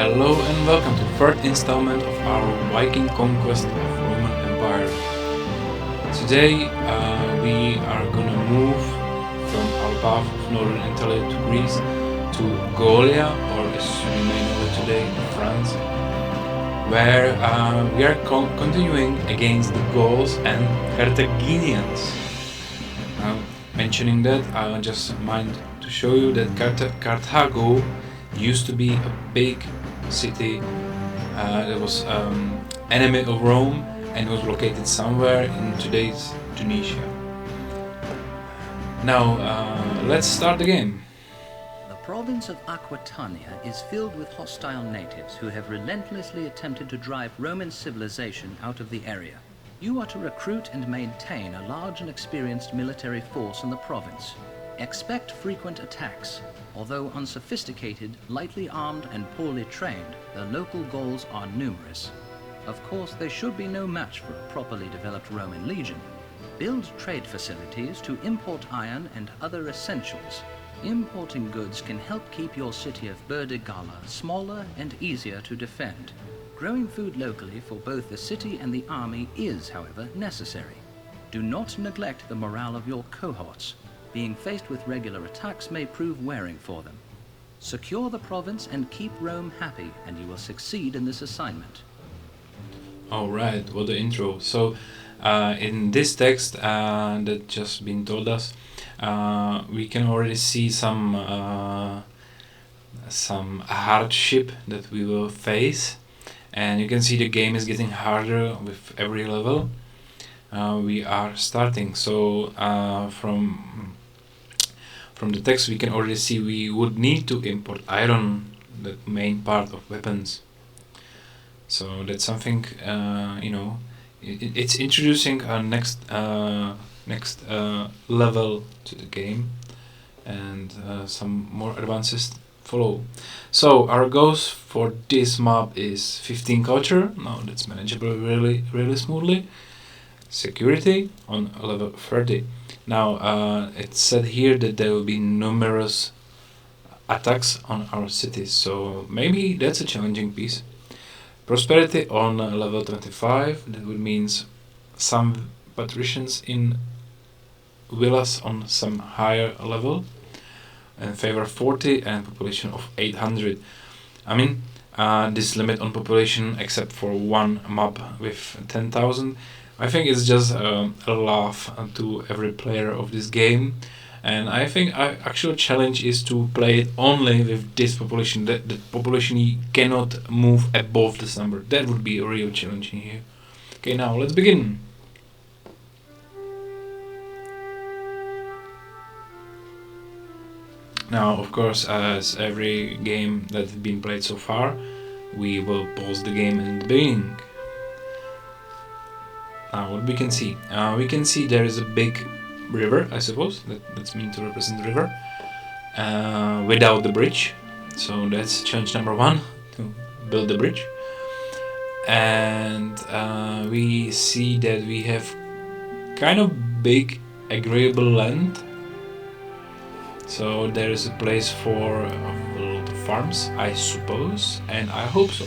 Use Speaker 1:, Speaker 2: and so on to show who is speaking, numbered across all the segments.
Speaker 1: Hello and welcome to the third installment of our Viking conquest of Roman Empire. Today we are gonna move from our path of northern Italy to Greece to Gaulia, or as we may know it today, France, where we are continuing against the Gauls and Carthaginians. Mentioning that, I just mind to show you that Carthago used to be a big city that was enemy of Rome and was located somewhere in today's Tunisia. Now let's start the game.
Speaker 2: The province of Aquitania is filled with hostile natives who have relentlessly attempted to drive Roman civilization out of the area. You are to recruit and maintain a large and experienced military force in the province. Expect frequent attacks. Although unsophisticated, lightly armed and poorly trained, the local Gauls are numerous. Of course, they should be no match for a properly developed Roman legion. Build trade facilities to import iron and other essentials. Importing goods can help keep your city of Burdigala smaller and easier to defend. Growing food locally for both the city and the army is, however, necessary. Do not neglect the morale of your cohorts. Being faced with regular attacks may prove wearing for them. Secure the province and keep Rome happy, and you will succeed in this assignment.
Speaker 1: Alright, what the intro. So in this text that just been told us, we can already see some hardship that we will face, and you can see the game is getting harder with every level we are starting. So from the text we can already see we would need to import iron, the main part of weapons. So that's something, it's introducing our next level to the game, and some more advances follow. So our goals for this map is 15 culture. Now that's manageable really smoothly. Security on level 30. Now it's said here that there will be numerous attacks on our cities, so maybe that's a challenging piece. Prosperity on level 25, that would means some patricians in villas on some higher level, and favor 40 and population of 800. I mean, this limit on population, except for one mob with 10,000, I think it's just a laugh to every player of this game, and I think our actual challenge is to play it only with this population. That the population cannot move above this number. That would be a real challenge in here. Okay, now let's begin. Now, of course, as every game that's been played so far, we will pause the game in the beginning. Now, what we can see there is a big river, I suppose, that's meant to represent the river, without the bridge. So that's challenge number 1, to build the bridge. And we see that we have kind of big agreeable land. So there is a place for a lot of farms, I suppose, and I hope so.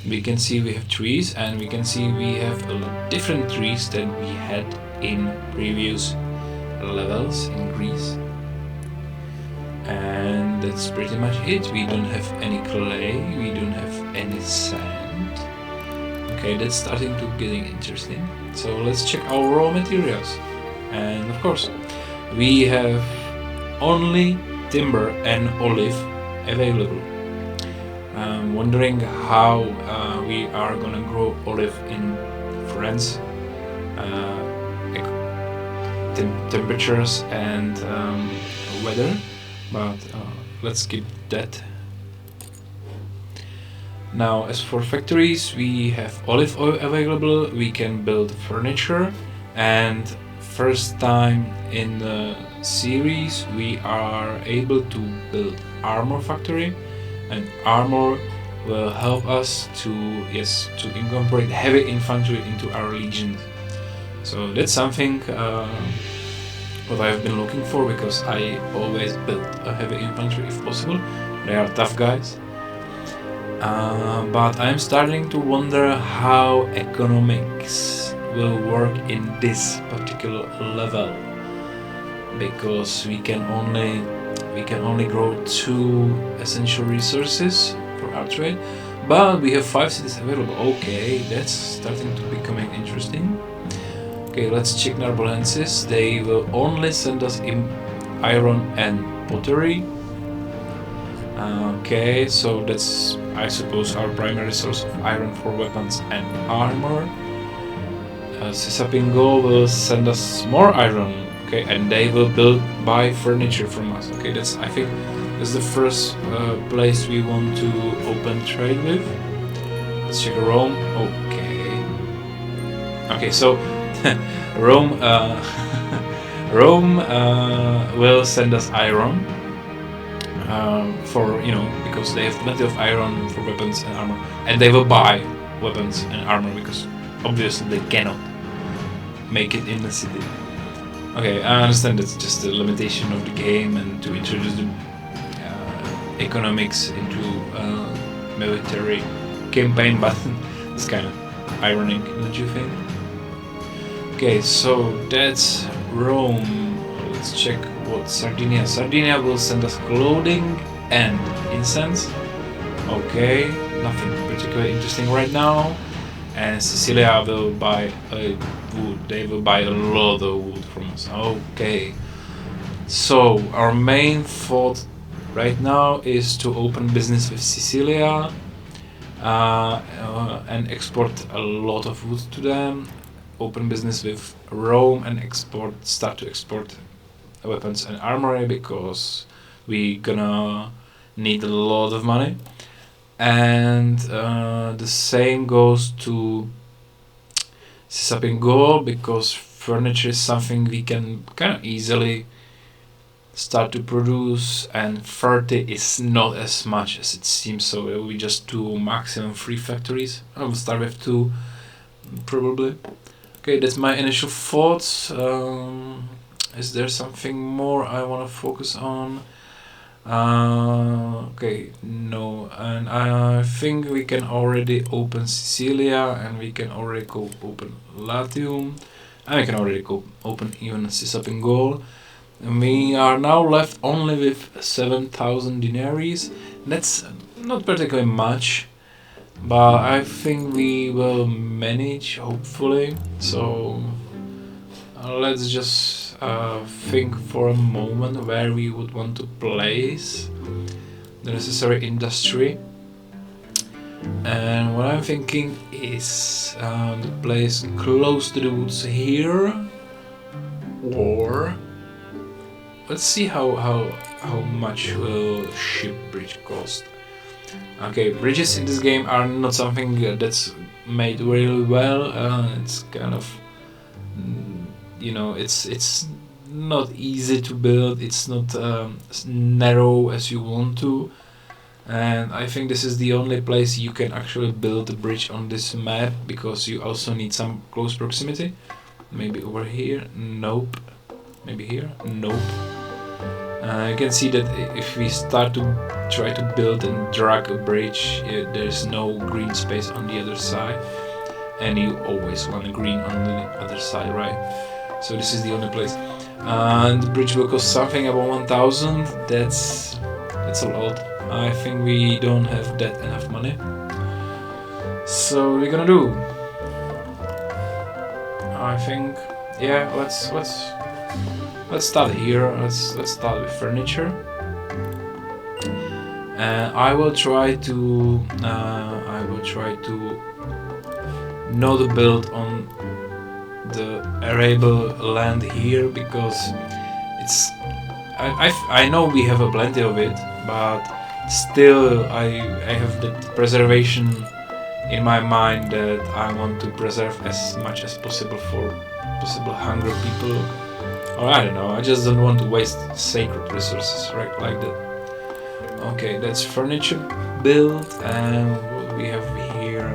Speaker 1: We can see we have trees, and we can see we have a lot different trees than we had in previous levels in Greece. And that's pretty much it. We don't have any clay, we don't have any sand. Okay, that's starting to getting interesting. So let's check our raw materials. And of course, we have only timber and olive available. I'm wondering how we are gonna grow olive in France. Temperatures and weather, but let's skip that. Now, as for factories, we have olive oil available. We can build furniture, and first time in the series we are able to build armor factory, and armor will help us to incorporate heavy infantry into our legions. So that's something what I've been looking for, because I always build a heavy infantry if possible. They are tough guys. But I'm starting to wonder how economics will work in this particular level, because we can only grow 2 essential resources for our trade, but we have 5 cities available. Okay, that's starting to becoming interesting. Okay, let's check Narbolensis. They will only send us in iron and pottery. Okay, so that's, I suppose, our primary source of iron for weapons and armor. Sisapingo will send us more iron. Okay, and they will buy furniture from us. Okay, that's, I think that's the first place we want to open trade with. Let's check Rome. Okay. Okay, so Rome Rome will send us iron. For, because they have plenty of iron for weapons and armor, and they will buy weapons and armor because obviously they cannot make it in the city. Okay, I understand that's just a limitation of the game and to introduce the economics into military campaign, but it's kind of ironic, don't you think? Okay, so that's Rome. Let's check what Sardinia. Sardinia will send us clothing and incense. Okay, nothing particularly interesting right now. And Sicilia will buy wood. They will buy a lot of wood from us. Okay. So our main thought right now is to open business with Sicilia and export a lot of wood to them. Open business with Rome and start to export weapons and armory, because we gonna need a lot of money. And the same goes to Sisapingo, because furniture is something we can kind of easily start to produce, and 30 is not as much as it seems, so it will be just 2, maximum 3 factories. I will start with 2 probably. Okay, that's my initial thoughts. Is there something more I want to focus on? Okay, no. And I think we can already open Sicilia, and we can already go open Latium, and we can already go open even Sisapingol. And we are now left only with 7,000 dinaries. That's not particularly much, but I think we will manage, hopefully. So let's just think for a moment where we would want to place the necessary industry. And what I'm thinking is the place close to the woods here, or let's see how much will ship bridge cost. Okay, bridges in this game are not something that's made really well. It's kind of, it's not easy to build. It's not as narrow as you want to. And I think this is the only place you can actually build a bridge on this map, because you also need some close proximity. Maybe over here? Nope. Maybe here? Nope. You can see that if we start to try to build and drag a bridge, there's no green space on the other side, and you always want a green on the other side, right? So this is the only place. And the bridge will cost something about 1,000. That's a lot. I think we don't have that enough money. So what we're gonna do? I think, yeah, let's start here. Let's start with furniture. I will try to know the build on the arable land here, because it's I know we have a plenty of it, but still I have that preservation in my mind, that I want to preserve as much as possible for possible hungry people. Or I don't know, I just don't want to waste sacred resources, right, like that. Okay, that's furniture built, and what we have here,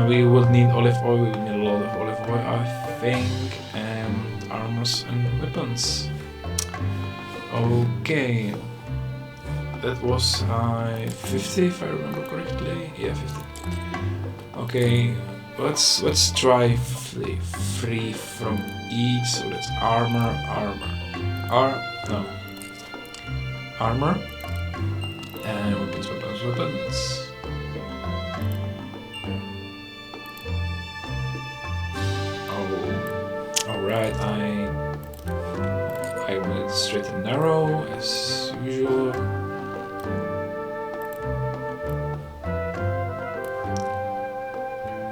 Speaker 1: we would need olive oil. We need a lot of olive oil, I think, and armors and weapons. Okay, that was 50 if I remember correctly. Yeah, 50. Okay, let's try free from each. So that's armor, armor, and weapons. Oh, all right. I went straight and narrow as usual.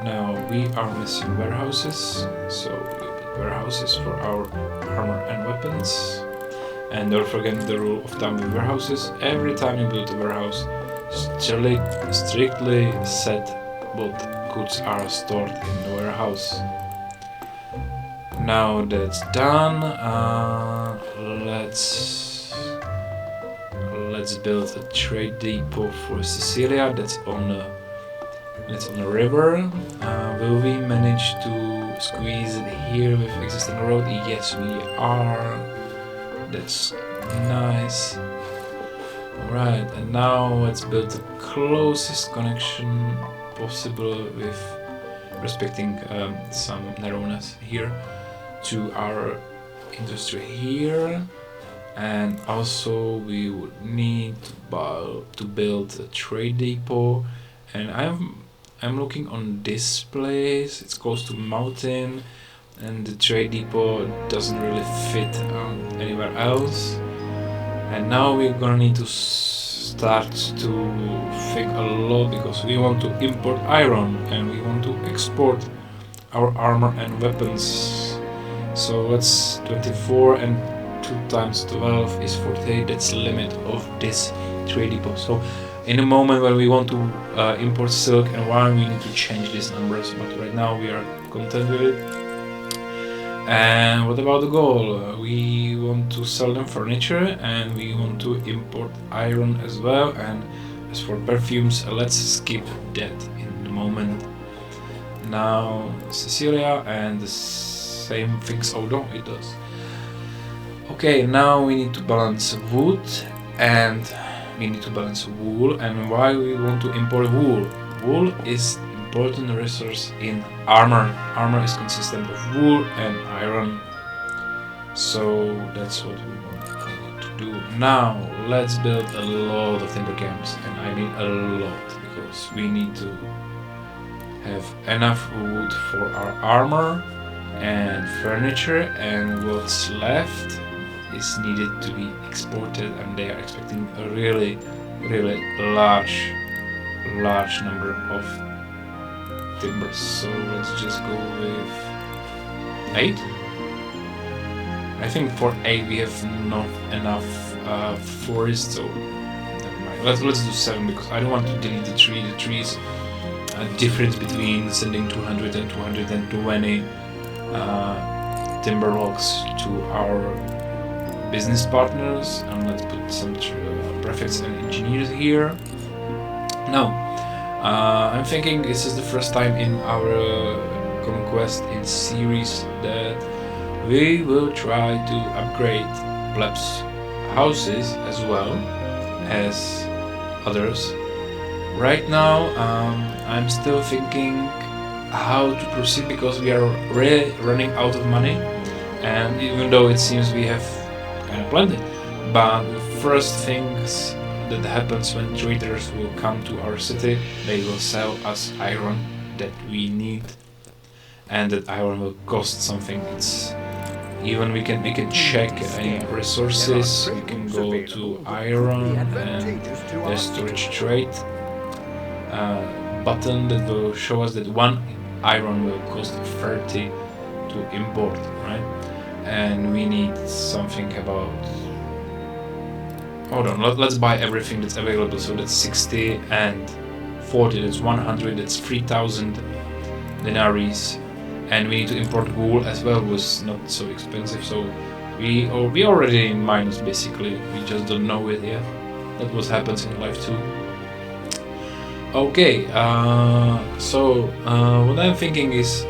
Speaker 1: Now we are missing warehouses, so we build warehouses for our armor and weapons. And don't forget the rule of thumb with warehouses. Every time you build a warehouse, strictly set what goods are stored in the warehouse. Now that's done, let's build a trade depot for Sicilia. That's on the river. Will we manage to squeeze it here with existing road? Yes, we are. That's nice. Alright, and now let's build the closest connection possible with respecting some narrowness here to our industry here. And also we would need to build a trade depot, and I'm looking on this place. It's close to mountain, and the trade depot doesn't really fit anywhere else. And now we're gonna need to start to think a lot, because we want to import iron and we want to export our armor and weapons. So let's 24 and 2 times 12 is 48. That's the limit of this trade depot. So in a moment when we want to import silk and wine, we need to change these numbers, but right now we are content with it. And what about the goal? We want to sell them furniture, and we want to import iron as well. And as for perfumes, let's skip that in the moment. Now Sicilia, and the same things, although it does. Okay, now we need to balance wood and we need to balance wool. And why we want to import wool? Wool is important resource in armor. Armor is consistent of wool and iron. So that's what we want to do. Now let's build a lot of timber camps, and I mean a lot, because we need to have enough wood for our armor and furniture, and what's left is needed to be exported, and they are expecting a really large number of timbers. So let's just go with 8. I think for 8 we have not enough forest, so never mind. Let's do 7, because I don't want to delete the tree. The tree is a difference between sending 200 and 220 timber logs to our business partners. And let's put some prefects and engineers here. Now I'm thinking this is the first time in our conquest in series that we will try to upgrade plebs' houses as well as others. Right now I'm still thinking how to proceed, because we are really running out of money, and even though it seems we have kind of planned it, but the first things that happens when traders will come to our city, they will sell us iron that we need, and that iron will cost something. It's even we can check any resources. We can go to iron, and the storage trade button that will show us that 1 iron will cost 30 to import, right? And we need something about, hold on, let's buy everything that's available. So that's 60 and 40, that's 100, that's 3,000 denaries. And we need to import wool as well, was not so expensive. So we already in minus, basically. We just don't know it yet. That what happens in life too. Okay, so what I'm thinking is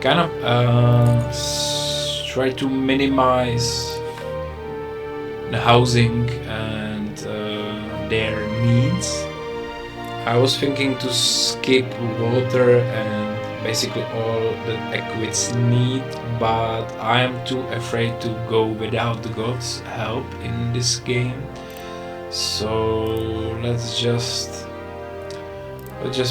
Speaker 1: kind of try to minimize the housing and their needs. I was thinking to skip water and basically all the equids need, but I am too afraid to go without the gods' help in this game. So let's just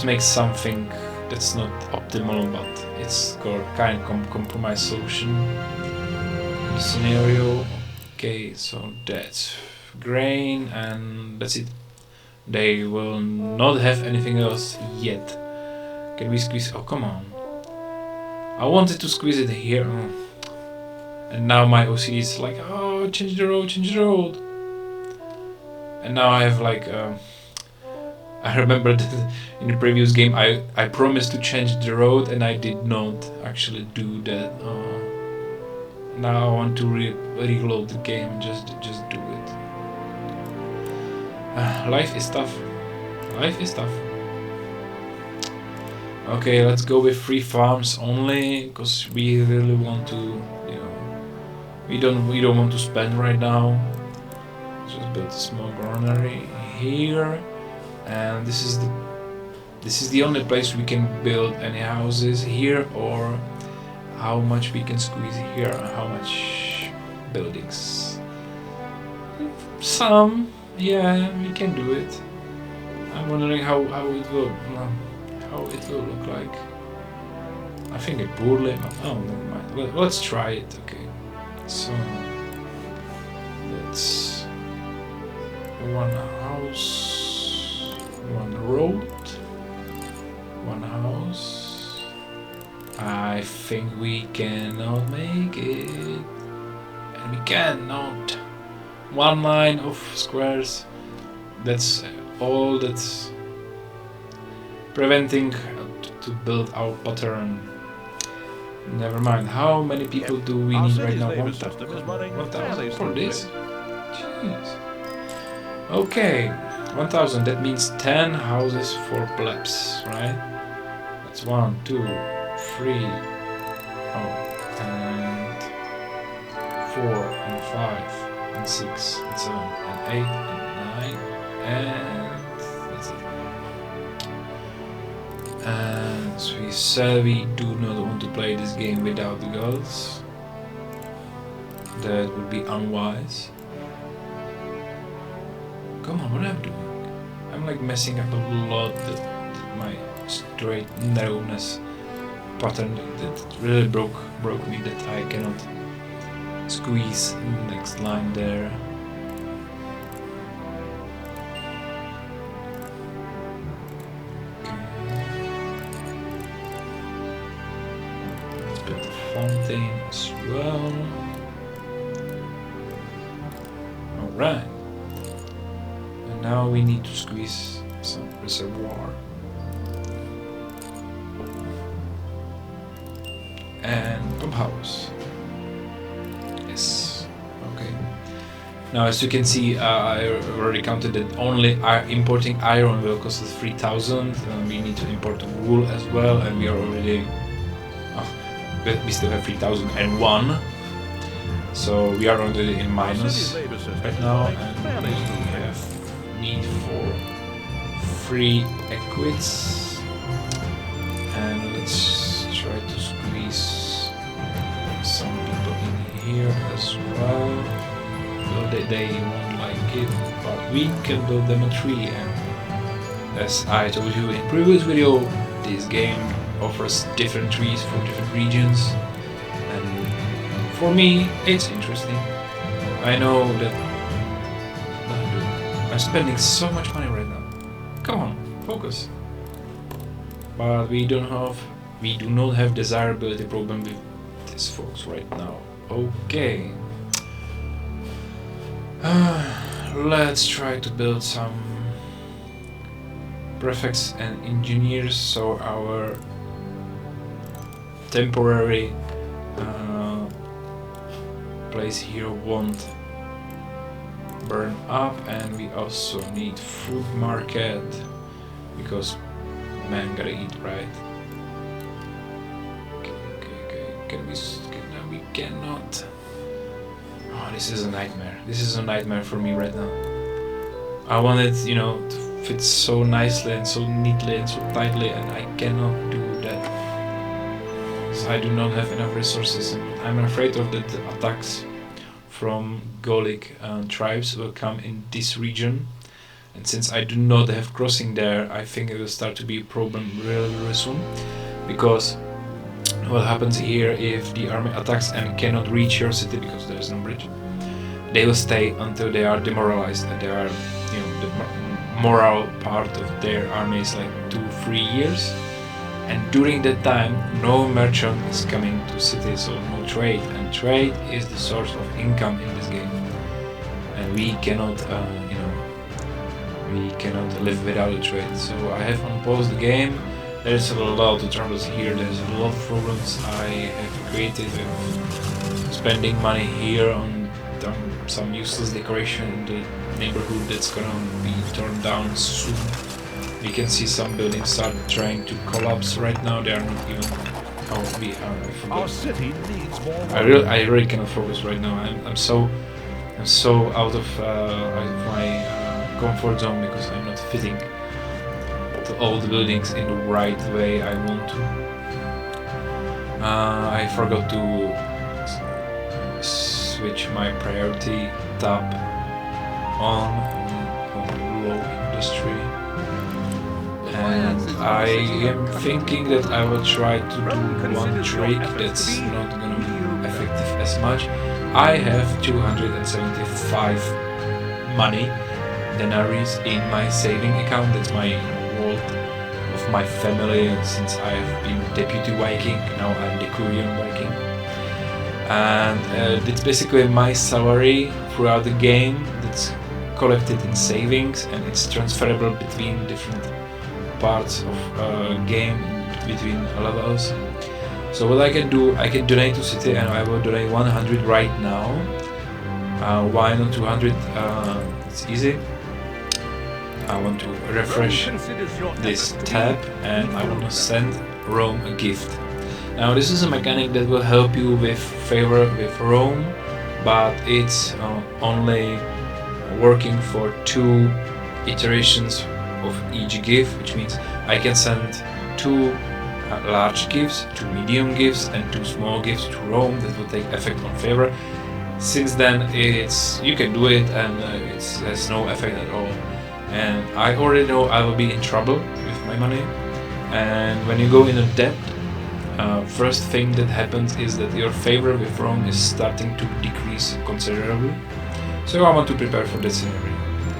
Speaker 1: make something that's not optimal, but it's got kind of compromise solution in the scenario. Okay, so that's grain and that's it. They will not have anything else yet. Can we squeeze? Oh, come on. I wanted to squeeze it here. And now my OC is like, oh, change the road, change the road. And now I have like, I remember that in the previous game I promised to change the road and I did not actually do that. Now I want to reload the game and just do it. Life is tough. Life is tough. Okay, let's go with 3 farms only, because we really want to, you know, we don't want to spend right now. Just build a small granary here, and this is the only place we can build any houses here, or how much we can squeeze here, how much buildings. Some. Yeah, we can do it. I'm wondering how it will look like. I think it poorly. Oh, never mind. Let's try it. Okay. So that's 1 house, 1 road, 1 house. I think we cannot make it, and we cannot. 1 line of squares, that's all that's preventing to build our pattern. Never mind, how many people do we need right now? 1,000 for this? Jeez. Okay, 1,000, that means 10 houses for plebs, right? That's 1, 2, 3, and 4 and 5. And 6 and 7 and 8 and 9 and that's it. And so we said we do not want to play this game without the gods. That would be unwise. Come on, what am I doing? I'm like messing up a lot that my straight narrowness pattern that really broke me, that I cannot squeeze in the next line there. Okay. Let's build a fountain as well. Alright. And now we need to squeeze some reservoir. And pump house. Yes. Okay. Now, as you can see, I already counted that only importing iron will cost us 3,000. We need to import wool as well, and we are already. But we still have 3,001. So we are already in minus right now, and we have need for 3 equids. And let's try to squeeze some people in here as well. Well, they won't like it, but we can build them a tree. And as I told you in previous video, this game offers different trees for different regions, and for me it's interesting. I know that I'm spending so much money right now. Come on, focus. But we do not have desirability problem with this, folks, right now. Okay. Let's try to build some prefects and engineers so our temporary place here won't burn up, and we also need food market because man gotta eat, right? Okay. No, we cannot. Oh, this is a nightmare. This is a nightmare for me right now. I want it, to fit so nicely and so neatly and so tightly, and I cannot do that. So I do not have enough resources, and I'm afraid of that the attacks from Gaulic tribes will come in this region. And since I do not have crossing there, I think it will start to be a problem really, really soon. Because what happens here, if the army attacks and cannot reach your city because there is no bridge, they will stay until they are demoralized, and they are, the moral part of their army is like 2-3 years. And during that time, no merchant is coming to city, so no trade. And trade is the source of income in this game. And we cannot, we cannot live without a trade. So I have unpaused the game. There's a lot of troubles here. There's a lot of problems I have created with spending money here on some useless decoration in the neighborhood that's gonna be torn down soon. We can see some buildings start trying to collapse right now. They are not even. Oh, we are. I forgot.
Speaker 3: Our city needs more.
Speaker 1: I really cannot focus right now. I'm so out of my comfort zone because I'm not fitting to all the buildings in the right way I want to. I forgot to switch my priority tab on low industry. And I am thinking that I will try to do one trick that's not gonna be effective as much. I have 275 money denaries in my saving account. That's my wealth of my family since I have been deputy Viking. Now I'm the Decurion Viking. And it's basically my salary throughout the game that's collected in savings, and it's transferable between different parts of game, between levels. So what I can do, I can donate to city, and I will donate 100 right now. Why not 200? It's easy. I want to refresh this tab, and I want to send Rome a gift. Now this is a mechanic that will help you with favor with Rome, but it's only working for 2 iterations of each gift, which means I can send 2 large gifts, 2 medium gifts, and 2 small gifts to Rome that will take effect on favor. Since then, you can do it, and it has no effect at all. And I already know I will be in trouble with my money. And when you go in a debt, first thing that happens is that your favor with Rome is starting to decrease considerably. So I want to prepare for that scenario.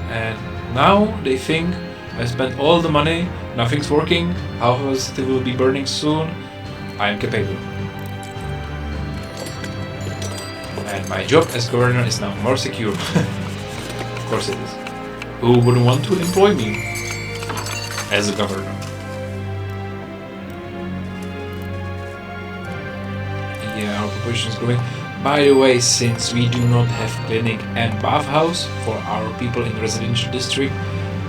Speaker 1: And now they think I spent all the money, nothing's working, half of the city will be burning soon. I am capable. And my job as governor is now more secure. Of course it is. Who wouldn't want to employ me as a governor? Yeah, our population is growing. By the way, since we do not have clinic and bathhouse for our people in the residential district,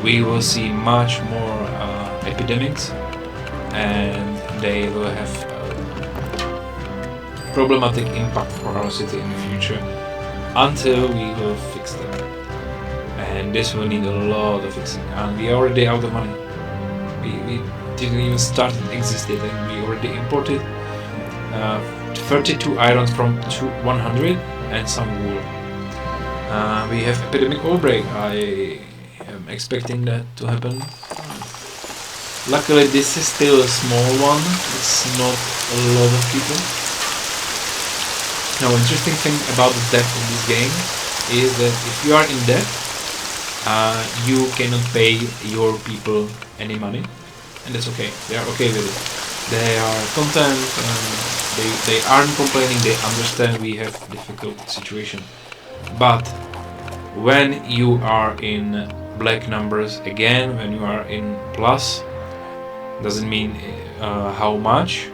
Speaker 1: we will see much more epidemics, and they will have problematic impact for our city in the future until we will fix them. And this will need a lot of fixing, and we are already out of money. We didn't even start existing, and we already imported 32 irons from 100 and some wool. We have epidemic outbreak. I am expecting that to happen. Luckily this is still a small one, it's not a lot of people. Now, interesting thing about the debt in this game is that if you are in debt, you cannot pay your people any money, and that's okay. They are okay with it. They are content, they aren't complaining, they understand we have difficult situation. But when you are in black numbers again, when you are in plus, doesn't mean how much,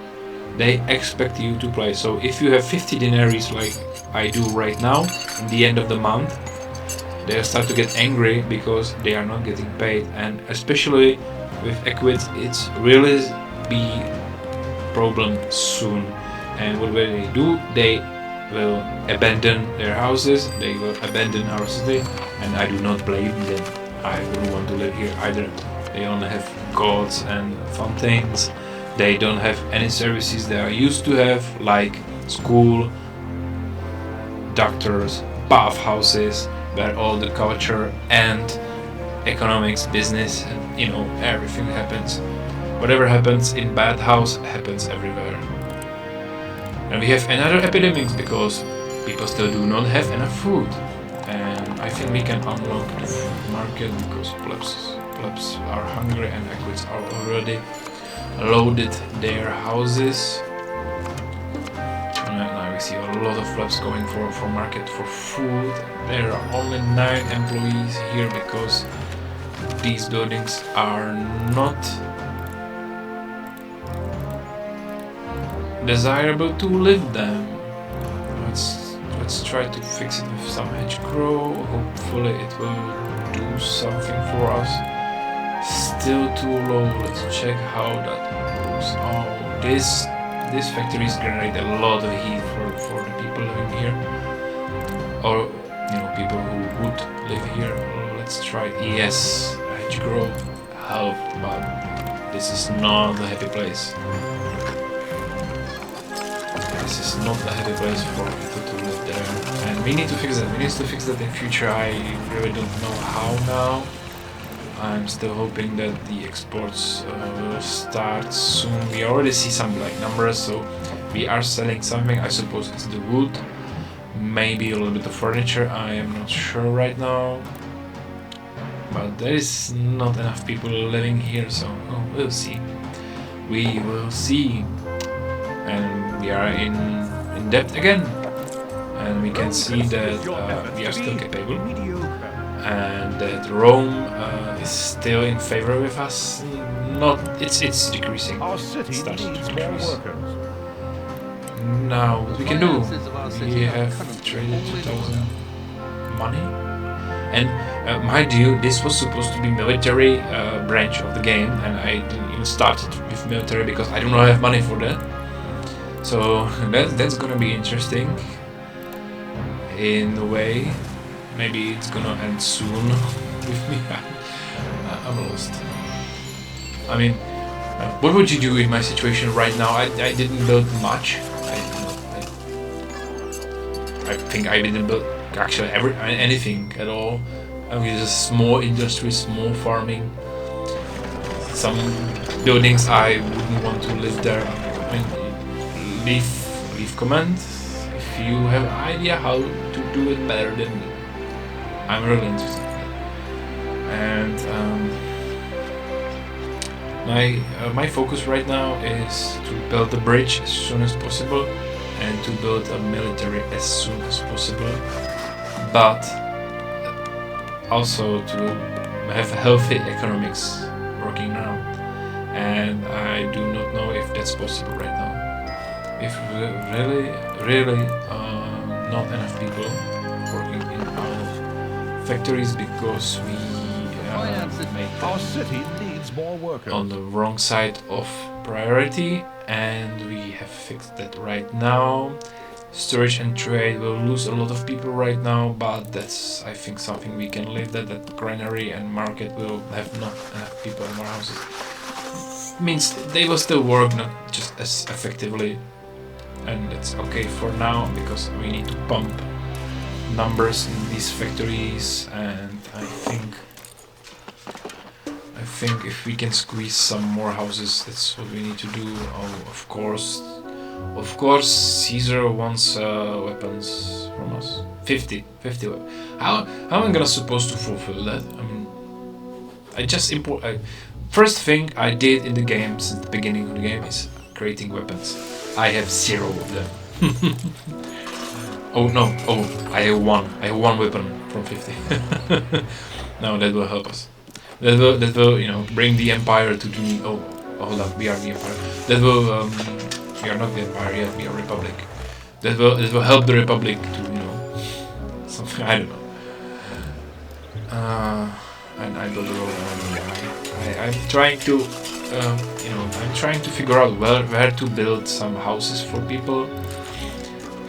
Speaker 1: they expect you to play. So if you have 50 denaries like I do right now, in the end of the month, they start to get angry because they are not getting paid. And especially with equids, it's really be problem soon. And what will they do? They will abandon their houses, they will abandon our city, and I do not blame them. I wouldn't want to live here either. They only have gods and fountains. They don't have any services that I used to have, like school, doctors, bathhouses, where all the culture and economics, business, and everything happens. Whatever happens in bad house happens everywhere. And we have another epidemics because people still do not have enough food. And I think we can unlock the food market because plebs are hungry and equids are already loaded their houses. And now we see a lot of plebs going for market for food. There are only 9 employees here because these buildings are not desirable to live them. Let's try to fix it with some hedgerow. Hopefully it will do something for us. Still too low. Let's check how that goes. Oh, this factories generate a lot of heat for the people living here, or people who would live here. Let's try it. Yes, hedgerow helped, but this is not a happy place. This is not a happy place for people to live there, and we need to fix that. We need to fix that in future. I really don't know how now. I'm still hoping that the exports will start soon. We already see some black numbers, so we are selling something. I suppose it's the wood, maybe a little bit of furniture. I am not sure right now, but there is not enough people living here, so we'll see. We will see. And we are in debt again, and we can see that we are still capable, and that Rome is still in favor with us. It's decreasing. It started to decrease. Now what we can do? We have traded 2,000 money, and mind you, this was supposed to be military branch of the game, and I didn't even start it with military because I do not have money for that. So that's gonna be interesting in a way. Maybe it's gonna end soon with me. I'm lost. I mean, what would you do in my situation right now? I didn't build much. I think I didn't build actually anything at all. I mean, just small industry, small farming. Some buildings I wouldn't want to live there. I mean, leave comment if you have an idea how to do it better than me. I'm really interested in that. And my focus right now is to build a bridge as soon as possible and to build a military as soon as possible, but also to have healthy economics working now. And I do not know if that's possible right now. If really not enough people working in our factories because we made
Speaker 3: our city needs more workers.
Speaker 1: On the wrong side of priority, and we have fixed that right now. Storage and trade will lose a lot of people right now, but that's, I think, something we can live that granary and market will have not enough people in our houses. Means they will still work, not just as effectively, and that's okay for now because we need to pump numbers in these factories, and I think if we can squeeze some more houses, that's what we need to do. Of course, Caesar wants weapons from us. 50 weapons. How am I gonna supposed to fulfill that? I mean, I just import. First thing I did in the game since the beginning of the game is creating weapons. I have 0 of them. Oh no! Oh, I have one. I have 1 weapon from 50. No, that will help us. That will bring the empire to the. Oh, hold up, we are the empire. That will. We are not the empire yet. We are republic. That will help the republic to something. I don't know. And I build a road. I'm trying to. I'm trying to figure out where to build some houses for people.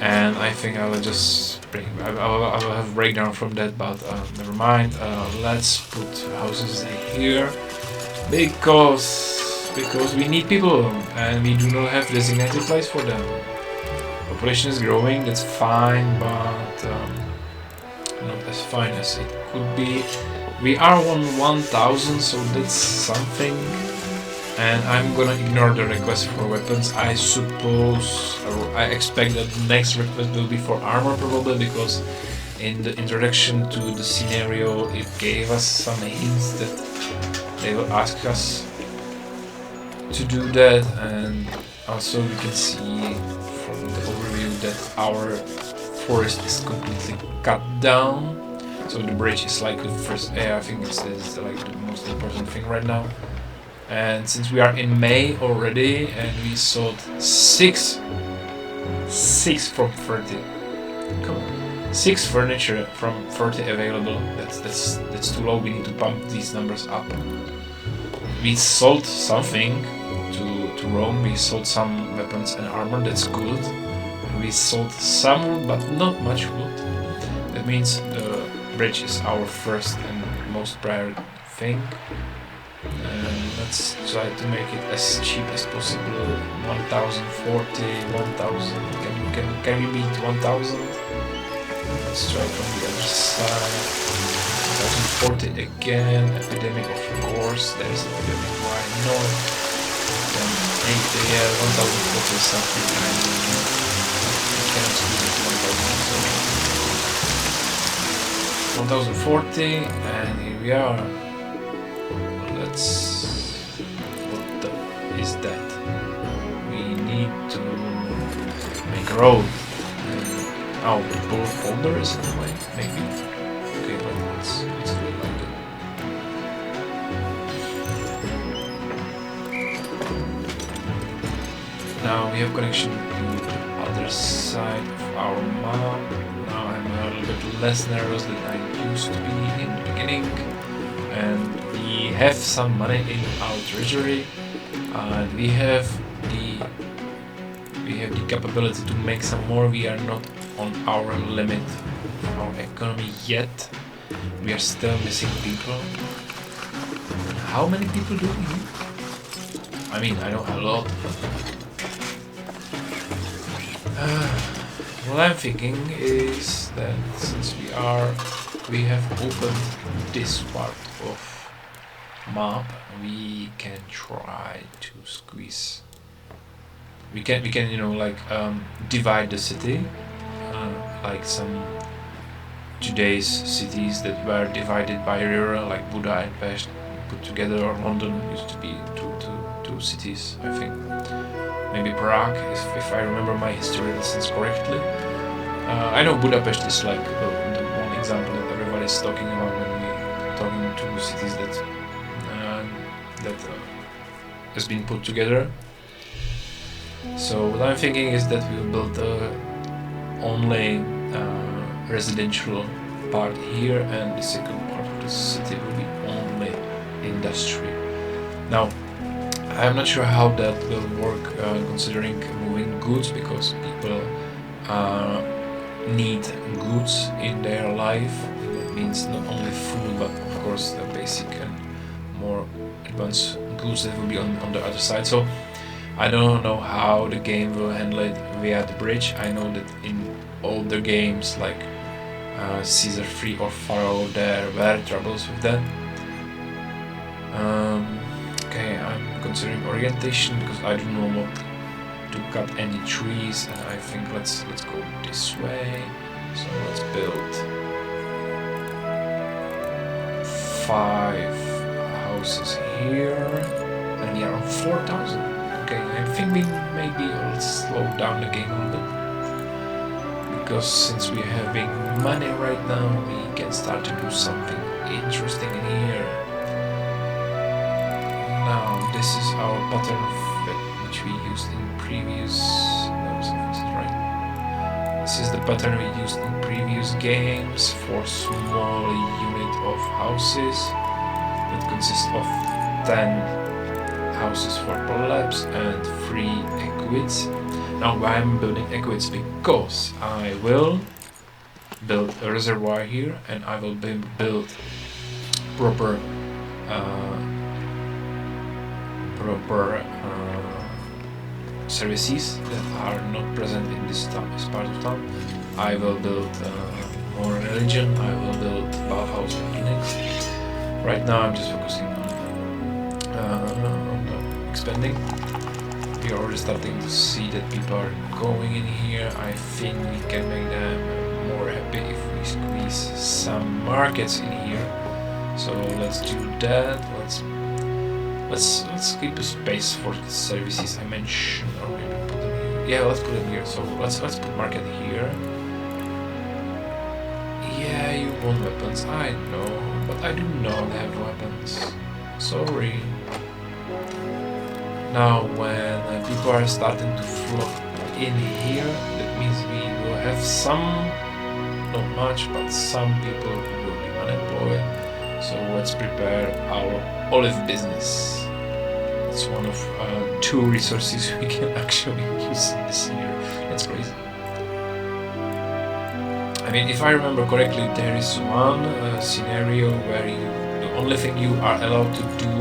Speaker 1: and I think I will just I will have a breakdown from that, but never mind. Let's put houses here because we need people and we do not have designated place for them. Population is growing, that's fine, but not as fine as it could be. We are on 1000, so that's something. And I'm gonna ignore the request for weapons. I suppose, or I expect that the next request will be for armor probably, because in the introduction to the scenario it gave us some hints that they will ask us to do that. And also we can see from the overview that our forest is completely cut down. So the bridge is like the first, I think it's like the most important thing right now. And since we are in May already and we sold 6 from 30. Come on. 6 furniture from 30 available. That's too low. We need to pump these numbers up. We sold something to Rome. We sold some weapons and armor. That's good. We sold some wood, but not much wood. That means the bridge is our first and most priority thing. And let's try to make it as cheap as possible. 1040, 1000. Can we beat 1000? Let's try from the other side. 1040 again. Epidemic, of course. There's an epidemic. Why not? Then 1040 is something I cannot squeeze it to 1040, and here we are. What is that? We need to make a road. Oh, the boulder is in the way, maybe. Okay, but let's do it like that. Now we have connection to the other side of our map. Now I'm a little bit less nervous than I used to be in the beginning. And we have some money in our treasury, and we have the capability to make some more. We are not on our limit of our economy yet. We are still missing people. How many people do we need? I mean, I know a lot. What I'm thinking is that since we have opened this part of map, we can try to squeeze. We can divide the city, like some today's cities that were divided by river, like Buda and Pest put together, or London used to be two cities, I think. Maybe Prague, if I remember my history lessons correctly. I know Budapest is like the one example that everybody's talking about when we're talking to cities that has been put together. So what I'm thinking is that we'll build only residential part here, and the second part of the city will be only industry. Now, I'm not sure how that will work considering moving goods, because people need goods in their life. It means not only food, but of course the basic and more advanced goods that will be on the other side. So I don't know how the game will handle it via the bridge. I know that in older games like Caesar 3 or Pharaoh, there were troubles with that. Okay, I'm considering orientation because I don't know what to cut any trees, and I think let's go this way. So let's build 5 houses here, and we are on 4,000. Okay, I think we maybe will slow down the game a little bit, because since we're having money right now, we can start to do something interesting in here. Now, this is our pattern which we used in previous. This is the pattern we used in previous games for small unit of houses that consist of 10 houses for plebs and 3 equids. Now why I'm building equids? Because I will build a reservoir here, and I will build proper services that are not present in this part of town. I will build more religion. I will build bathhouse and clinics. Right now I'm just focusing on expanding. We are already starting to see that people are going in here. I think we can make them more happy if we squeeze some markets in here. So let's do that. Let's keep a space for the services I mentioned, or maybe put them here. Yeah, let's put them here. So let's put market here. Yeah, you want weapons, I know, but I do not have weapons. Sorry. Now when people are starting to flock in here, that means we will have some, not much, but some people who will be unemployed. So let's prepare our olive business. It's one of 2 resources we can actually use this year. That's crazy. I mean, if I remember correctly, there is one scenario where the only thing you are allowed to do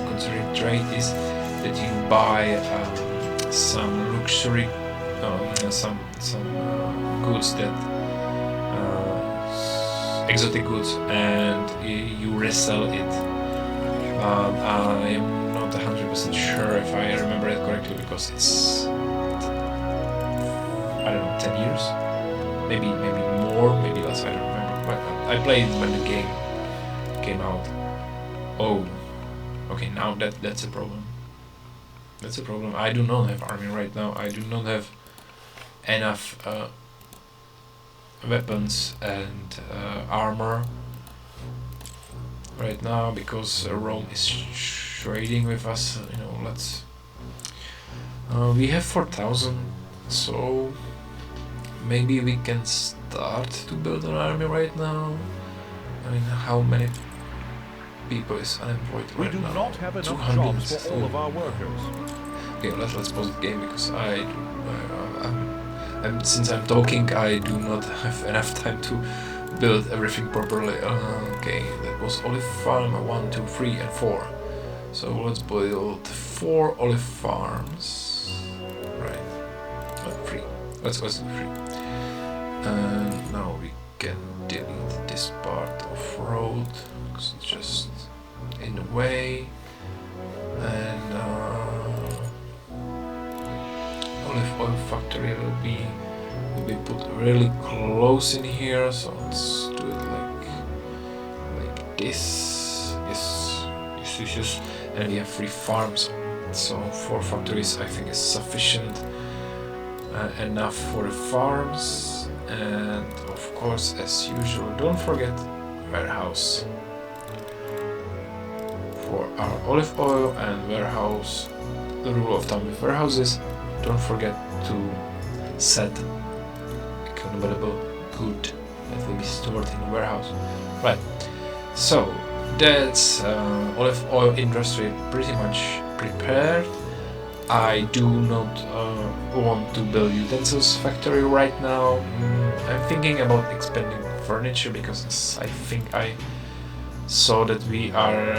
Speaker 1: considering trade is that you buy some luxury, some goods that exotic goods, and you resell it. But I am not 100% sure if I remember it correctly, because it's, I don't know, 10 years, maybe more, maybe less. I don't remember. But I played when the game came out. Oh, okay. Now that's a problem. That's a problem. I do not have army right now. I do not have enough weapons and armor right now, because Rome is trading with us. You know, let's. We have 4,000, so maybe we can start to build an army right now. I mean, how many people is unemployed right now?
Speaker 3: We do not have enough jobs for all of our workers.
Speaker 1: Okay, let's pause the game, because since I'm talking, I do not have enough time to build everything properly. Okay, that was olive farm 1, 2, 3, and 4. So let's build 4 olive farms. Right, 3. Let's do 3. And now we can delete this part of road, because it's just in the way. And olive oil factory will be put really close in here, so let's do it like this. Yes. And we have 3 farms, so 4 factories I think is sufficient enough for the farms. And of course, as usual, don't forget warehouse for our olive oil and warehouse. The rule of thumb with warehouses: don't forget to set accountable good that will be stored in the warehouse. Right, so that's olive oil industry pretty much prepared. I do not want to build utensils factory right now. I'm thinking about expanding furniture, because I think I saw that we are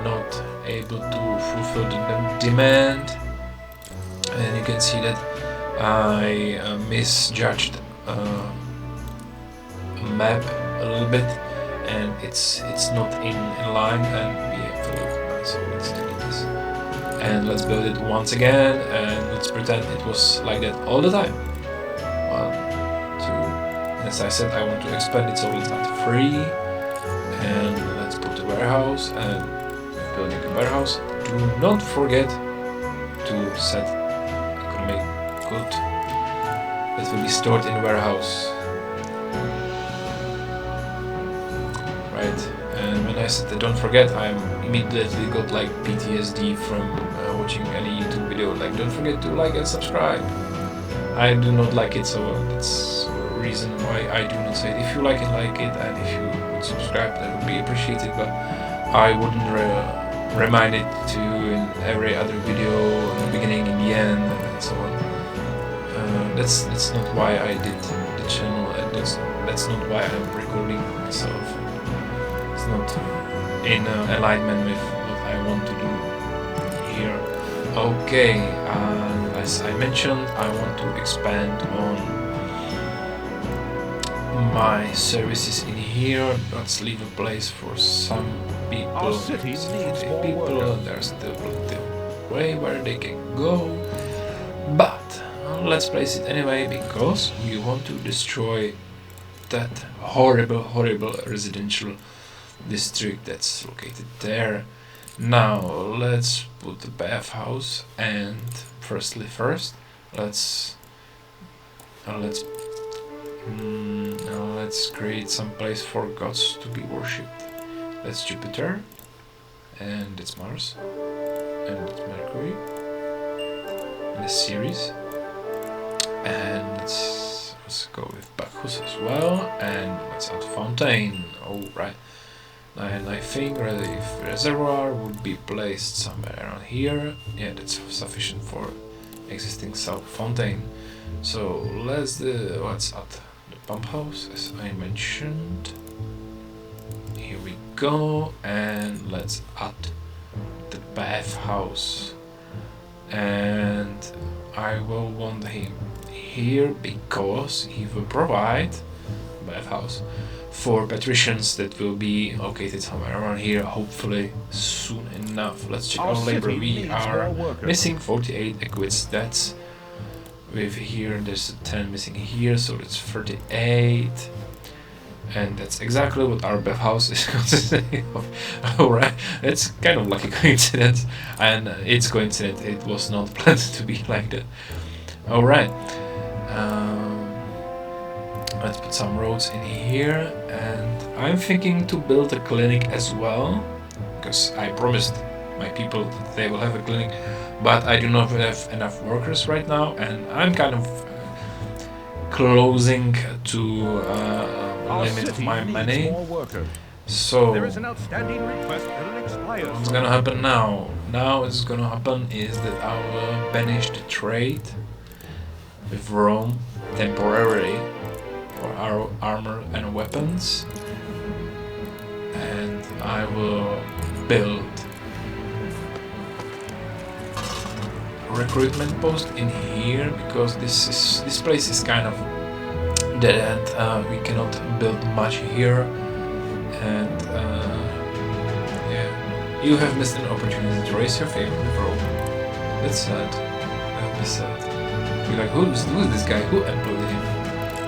Speaker 1: not able to fulfill the demand. And you can see that I misjudged map a little bit, and it's not in line, and we have to look. So let's delete this, and let's build it once again, and let's pretend it was like that all the time. 1, 2, and as I said, I want to expand it so it's not free. And let's put the warehouse, and building a warehouse. Do not forget to set economic good that will be stored in the warehouse. Right, and when I said that don't forget, I immediately got like PTSD from watching any YouTube video, like don't forget to like and subscribe. I do not like it, so that's the reason why I do not say it. If you like it, and if you would subscribe, that would be appreciated, but I wouldn't remind it to you in every other video, in the beginning, in the end, and so on. that's not why I did the channel, and that's not why I'm recording myself. It's not in alignment with what I want to do here. Okay, as I mentioned, I want to expand on my services in here. Let's leave a place for some people.
Speaker 3: Our city needs more
Speaker 1: people.
Speaker 3: workers.
Speaker 1: There's still the way where they can go, but let's place it anyway because we want to destroy that horrible residential district that's located there. Now let's put the bathhouse, and first let's create some place for gods to be worshipped. That's Jupiter, and it's Mars, and it's Mercury in the series, and let's go with Bacchus as well, and let's add fountain. Alright, and I think the reservoir would be placed somewhere around here. Yeah, that's sufficient for existing fountain. So let's add the pump house as I mentioned. Here we go, and let's add the bathhouse, and I will want him here because he will provide bathhouse for patricians that will be located somewhere around here, hopefully soon enough. Let's check our labor. We are missing 48 equids. That's with here, there's a 10 missing here, so that's 38. And that's exactly what our bathhouse is consisting of. Alright, that's kind of lucky coincidence, and it's coincidence, it was not planned to be like that. Alright, let's put some roads in here, and I'm thinking to build a clinic as well, because I promised my people that they will have a clinic, but I do not have enough workers right now, and I'm kind of closing to limit of my money. So what's gonna happen now? Now what's gonna happen is that I will banish the trade with Rome temporarily for our armor and weapons, and I will build recruitment post in here because this place is kind of dead end. We cannot build much here, and yeah, you have missed an opportunity to raise your favor with Rome. That's sad. That would be sad. Be like, who's this guy? Who employed him?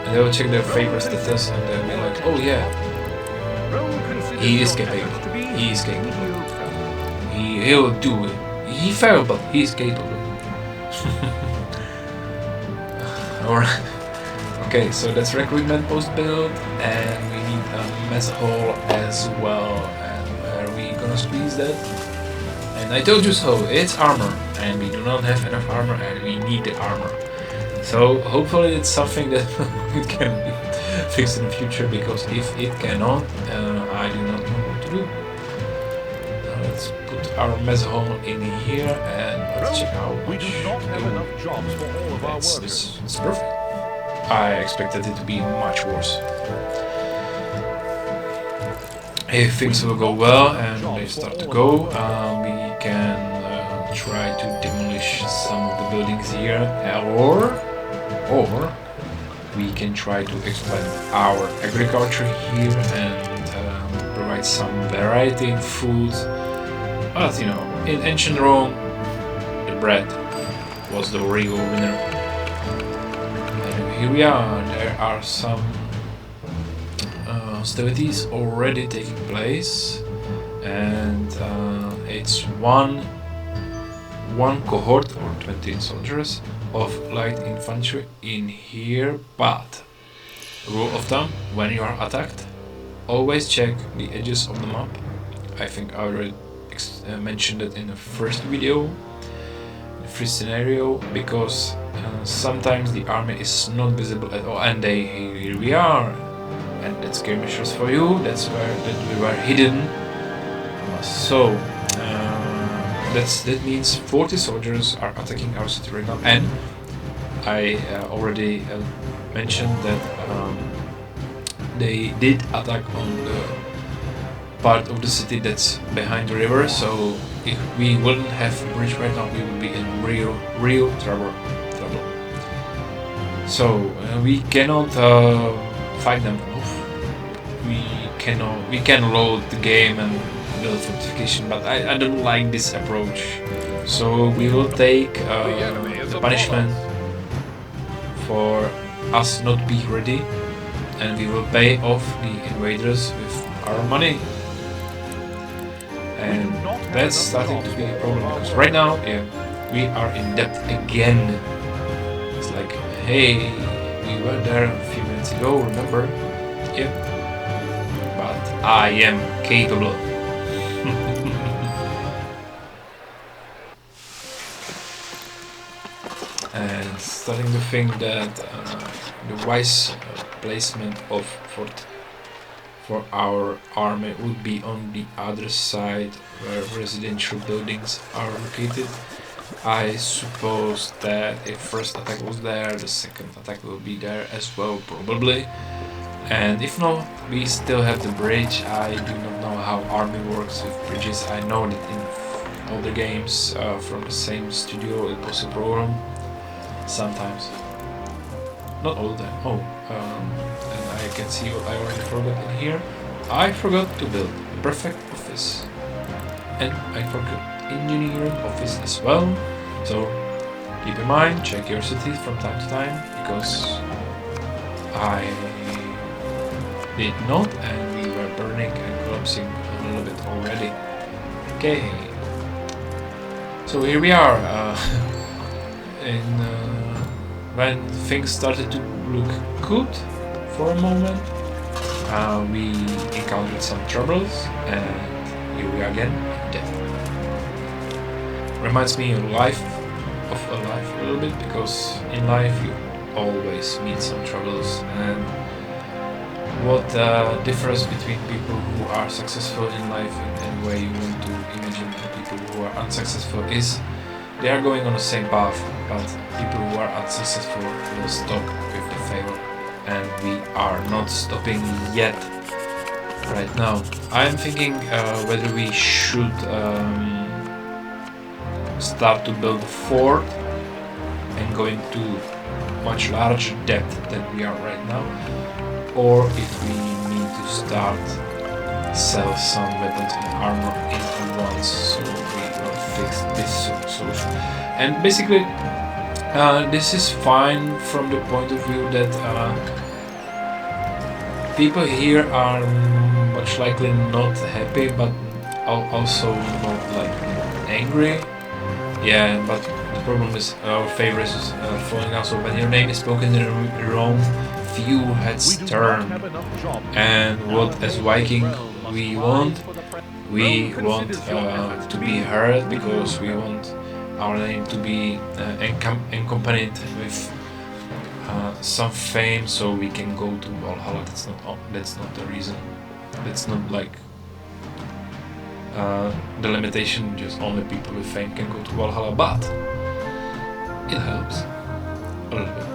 Speaker 1: And they will check their favor status, and they'll be like, oh yeah, he is capable. He is capable. He'll do it. He failed, but he's capable. Alright. Okay, so that's recruitment post build, and we need a mess hall as well. And where are we gonna squeeze that? And I told you so, it's armor, and we do not have enough armor, and we need the armor. So hopefully it's something that it can be fixed in the future, because if it cannot, I do not know what to do. Now let's put our mess hall in here, and let's check how much.
Speaker 3: We do not have enough jobs for all of our workers.
Speaker 1: It's perfect. I expected it to be much worse. If things will go well and they start to go, we can try to demolish some of the buildings here, or we can try to expand our agriculture here and provide some variety in food. But you know, in ancient Rome, the bread was the real winner. Here we are, there are some hostilities already taking place, and it's one cohort or 20 soldiers of light infantry in here, but rule of thumb, when you are attacked, always check the edges of the map. I think I already mentioned it in the first video, the first scenario, because sometimes the army is not visible at all, and here we are, and that's skirmishers for you. That's where we were hidden. So that means 40 soldiers are attacking our city right now, and I already mentioned that they did attack on the part of the city that's behind the river, so if we wouldn't have a bridge right now, we would be in real trouble. So we cannot fight them off. We can load the game and build fortification, but I don't like this approach. So we will take the punishment for us not be ready, and we will pay off the invaders with our money. And that's starting to be a problem because right now, yeah, we are in debt again. It's like, hey, we were there a few minutes ago, remember? Yep. But I am capable. And starting to think that the wise placement of fort for our army would be on the other side where residential buildings are located. I suppose that if first attack was there, the second attack will be there as well, probably. And if not, we still have the bridge. I do not know how army works with bridges. I know that in other games from the same studio it was a problem. Sometimes. Not all the time. Oh, and I can see what I already forgot in here. I forgot to build a prefect office. And I forgot engineering office as well. So keep in mind, check your cities from time to time, because I did not, and we were burning and collapsing a little bit already. Okay. So here we are. When things started to look good for a moment, we encountered some troubles, and here we are again, death. Reminds me of life a little bit, because in life you always meet some troubles, and what differs between people who are successful in life and where you want to imagine the people who are unsuccessful is they are going on the same path, but people who are unsuccessful will stop with the failure, and we are not stopping yet. Right now, I'm thinking whether we should start to build a fort and go into much larger depth than we are right now, or if we need to start sell some weapons and armor in advance, so we will fix this solution. And basically this is fine from the point of view that people here are much likely not happy, but also not like angry. Yeah, but the problem is our favor is falling out. So when your name is spoken in Rome, few heads turn. And what as Viking we want to be heard, because we want our name to be accompanied with some fame, so we can go to Valhalla. That's not the reason. That's not like the limitation. Just only people with fame can go to Valhalla, but it helps a little bit.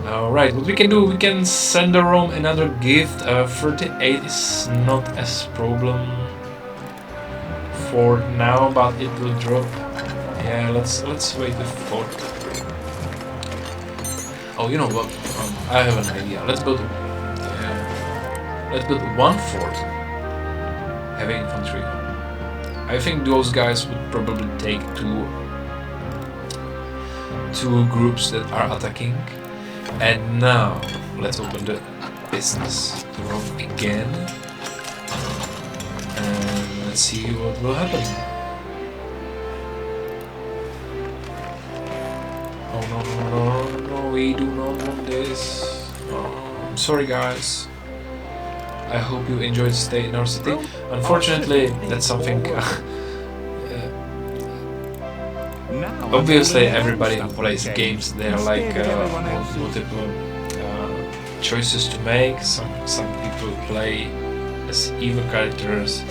Speaker 1: Alright, what we can do, we can send Rome another gift. 38 is not as problem for now, but it will drop. Yeah, let's wait with 43. Oh, you know what? I have an idea. Let's build one fort, heavy infantry. I think those guys would probably take two groups that are attacking. And now let's open the business to Rome again, and let's see what will happen. Oh no, we do not want this. I'm sorry guys. I hope you enjoyed stay in our city. Unfortunately, that's something obviously everybody who plays games, there are like multiple choices to make. Some people play as evil characters,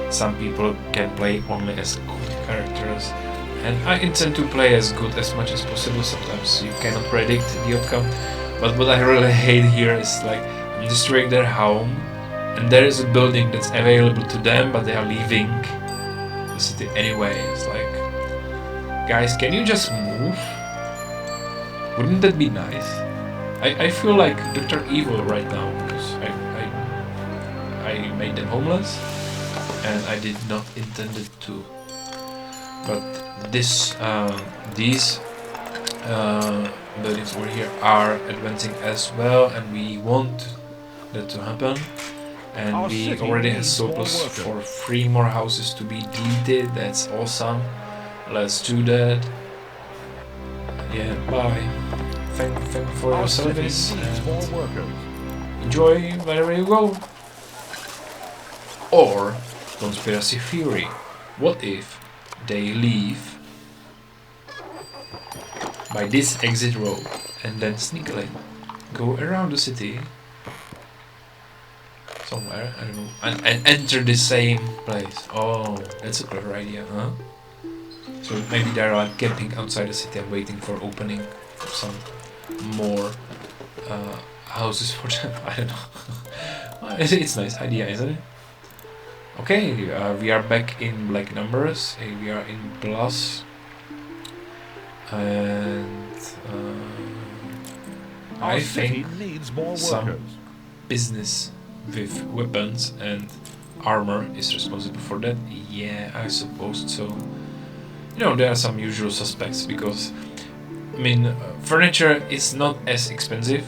Speaker 1: some people can play only as good characters, And I intend to play as good as much as possible. Sometimes you cannot predict the outcome. But what I really hate here is like I'm destroying their home, and there is a building that's available to them, but they are leaving the city anyway. It's like, guys, can you just move? Wouldn't that be nice? I feel like Dr. Evil right now because I made them homeless, and I did not intend it to. But these buildings over here are advancing as well, and we want that to happen. And
Speaker 3: Our
Speaker 1: we
Speaker 3: city
Speaker 1: already have
Speaker 3: needs more
Speaker 1: surplus
Speaker 3: workers.
Speaker 1: for 3 more houses to be deleted. That's awesome. Let's do that. Yeah, bye. Thank you for your
Speaker 3: Our city
Speaker 1: service.
Speaker 3: needs
Speaker 1: And
Speaker 3: more workers.
Speaker 1: enjoy wherever you go. Or conspiracy theory. What if they leave by this exit road and then sneakily go around the city somewhere, I don't know, and enter the same place? Oh, that's a clever idea, huh? So maybe they're like camping outside the city and waiting for opening for some more houses for them. I don't know. It's a nice idea, isn't it? Okay, we are back in black numbers. We are in plus, and
Speaker 3: Our
Speaker 1: I
Speaker 3: city
Speaker 1: think
Speaker 3: needs more
Speaker 1: some
Speaker 3: workers.
Speaker 1: business with weapons and armor is responsible for that. Yeah, I suppose so. You know, there are some usual suspects because, I mean, furniture is not as expensive,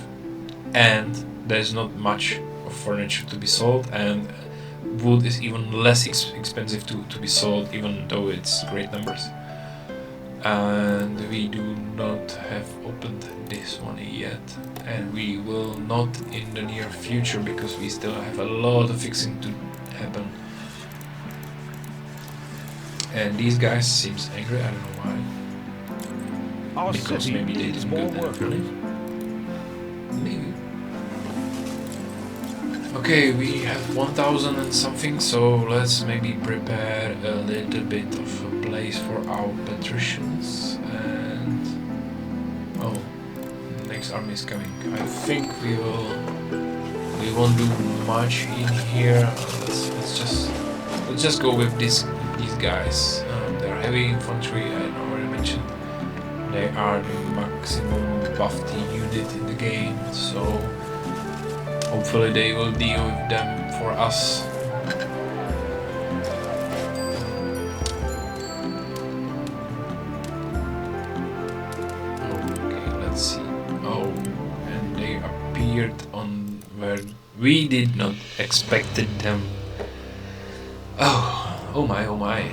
Speaker 1: and there's not much of furniture to be sold, and wood is even less expensive to be sold, even though it's great numbers. And we do not have opened this one yet, and we will not in the near future because we still have a lot of fixing to happen. And these guys seems angry, I don't know why.
Speaker 3: Our
Speaker 1: Because
Speaker 3: city
Speaker 1: maybe they
Speaker 3: needs
Speaker 1: didn't
Speaker 3: more
Speaker 1: get that
Speaker 3: workers.
Speaker 1: money. Maybe. Okay, we have 1000 and something, so let's maybe prepare a little bit of a place for our patricians. And oh, next army is coming. I think we won't do much in here. Let's just go with these guys. They're heavy infantry. I already mentioned they are the maximum buffed unit in the game, so hopefully they will deal with them for us. Okay, let's see. Oh, and they appeared on where we did not expected them. Oh my, oh my.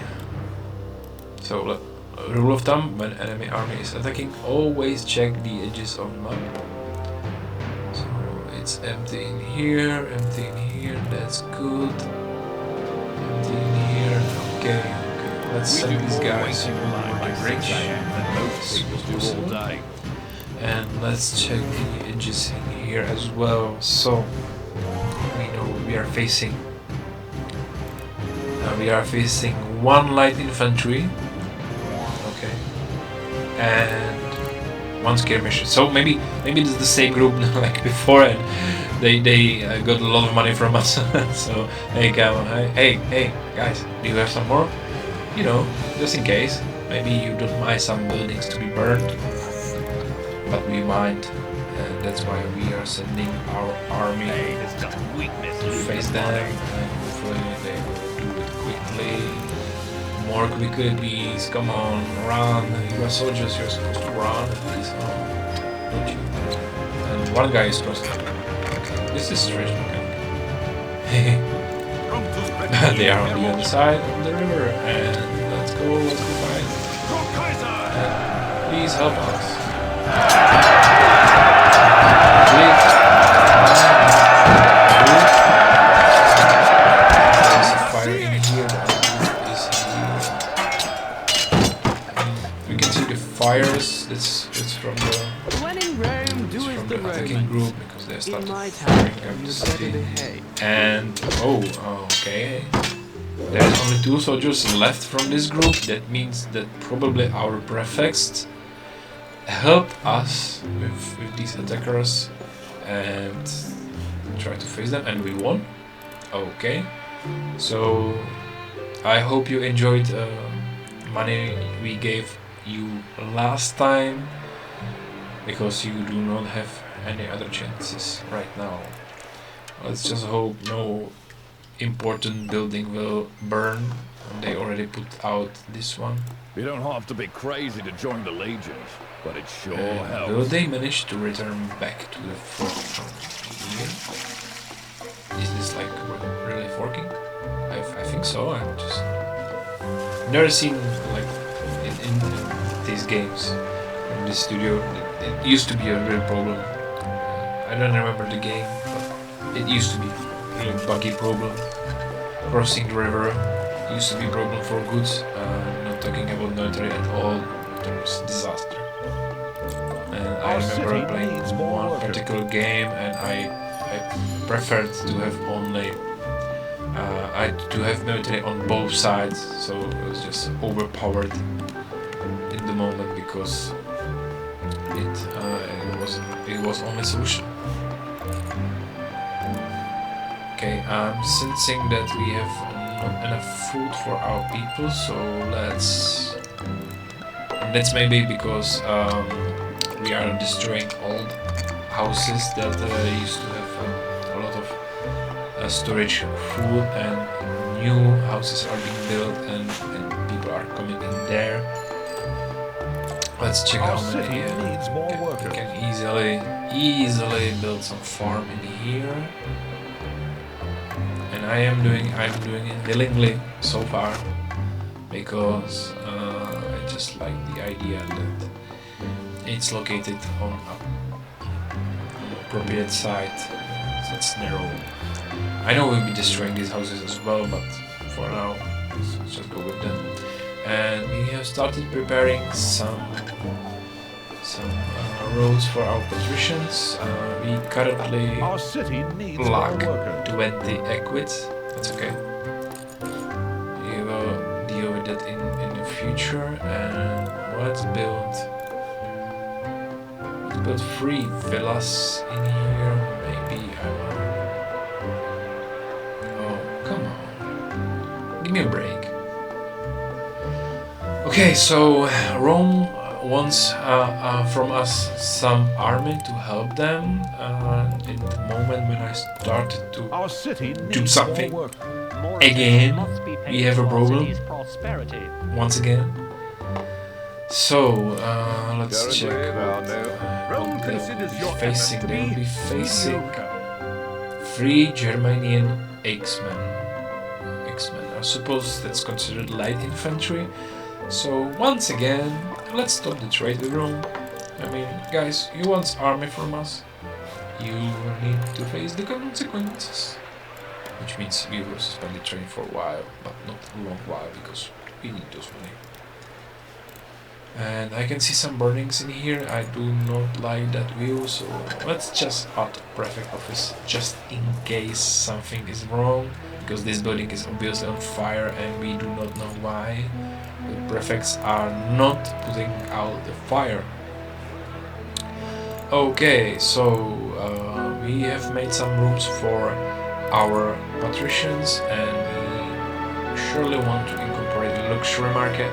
Speaker 1: So, rule of thumb, when enemy army is attacking, always check the edges of the map. So, it's empty in here, that's good. Empty in here, okay. Let's
Speaker 3: We
Speaker 1: send
Speaker 3: do
Speaker 1: these
Speaker 3: more
Speaker 1: guys
Speaker 3: waiting
Speaker 1: over
Speaker 3: line by
Speaker 1: the
Speaker 3: 6
Speaker 1: bridge.
Speaker 3: a.m. than most people do all day.
Speaker 1: And let's check the edges in here as well. So, we know we are facing. We are facing 1 light infantry. Okay. And 1 skirmish. So maybe it's the same group like before, and they got a lot of money from us. So they come, hey guys, do you have some more? You know, just in case. Maybe you don't mind some buildings to be burned, but we mind, and that's why we are sending our army
Speaker 3: It's just weakness.
Speaker 1: to face them, and hopefully they will do it quickly. More quickly, please. Come on, run. You are soldiers, you're supposed to run, please. Oh, don't you? And 1 guy is crossing. Okay, this is strange looking. They are on the other side of the river, and let's go fight. And please help us. There's a fire in here. We can see the fires. It's from the
Speaker 4: When in Rome, do as the
Speaker 1: attacking group
Speaker 4: Romans.
Speaker 1: because they
Speaker 4: In
Speaker 1: started
Speaker 4: my
Speaker 1: firing
Speaker 4: time,
Speaker 1: up
Speaker 4: you
Speaker 1: the
Speaker 4: better
Speaker 1: city.
Speaker 4: behave.
Speaker 1: And oh, okay. There's only 2 soldiers left from this group. That means that probably our prefects helped us with these attackers and try to face them, and we won. Okay, so I hope you enjoyed money we gave you last time, because you do not have any other chances right now. Let's just hope no important building will burn. They already put out this one.
Speaker 3: You don't have to be crazy to join the legions, but it sure
Speaker 1: Will
Speaker 3: helps.
Speaker 1: they manage to return back to the fort from here? Is this like really forking? I think so. I'm just never seen like in these games in this studio. It used to be a real problem. I don't remember the game, but it used to be a really buggy problem. Crossing the river used to be a problem for goods. Not talking about military at all. It was a disaster. And I
Speaker 3: Our
Speaker 1: remember
Speaker 3: city
Speaker 1: playing
Speaker 3: needs more
Speaker 1: one
Speaker 3: workers.
Speaker 1: particular game, and I preferred to have only to have military on both sides, so it was just overpowered in the moment because it was only solution. Okay, I'm sensing that we have not enough food for our people, so that's maybe because we are destroying old houses that used to have a lot of storage food, and new houses are being built, and people are coming in there. Let's check
Speaker 3: Our
Speaker 1: how many
Speaker 3: city needs more
Speaker 1: we
Speaker 3: workers.
Speaker 1: can easily build some farm in here. And I'm doing it willingly so far, because I just like the idea that it's located on an appropriate site. It's narrow. I know we'll be destroying these houses as well, but for now, let's just go with them. And we have started preparing some roads for our patricians. We currently
Speaker 3: Our city needs more
Speaker 1: lack
Speaker 3: workers.
Speaker 1: 20 equids. That's okay. We will deal with that in the future. And let's build 3 villas in here. Maybe I will. Oh, come on. Give me a break. Okay, so Rome wants from us some army to help them. In the moment when I started to
Speaker 3: Our city
Speaker 1: do
Speaker 3: needs
Speaker 1: something
Speaker 3: more workers.
Speaker 5: More
Speaker 1: Again,
Speaker 5: attention must be paid
Speaker 1: we have a
Speaker 5: to our
Speaker 1: problem.
Speaker 5: city's prosperity.
Speaker 1: once again. So let's check
Speaker 3: Currently, there are
Speaker 1: what
Speaker 3: Rome
Speaker 1: they will
Speaker 3: considers
Speaker 1: be
Speaker 3: your
Speaker 1: facing.
Speaker 3: effort to
Speaker 1: They will
Speaker 3: be
Speaker 1: be facing
Speaker 3: mediocre.
Speaker 1: 3 Germanian X-Men. I suppose that's considered light infantry. So once again, let's stop the trade with Rome. I mean, guys, you want army from us? You need to face the consequences. Which means we will suspend the trade for a while, but not a long while, because we need those money. And I can see some burnings in here. I do not like that view, so let's just add prefect office just in case something is wrong, because this building is obviously on fire and we do not know why. The prefects are not putting out the fire. Okay, so we have made some rooms for our patricians, and we surely want to incorporate the luxury market.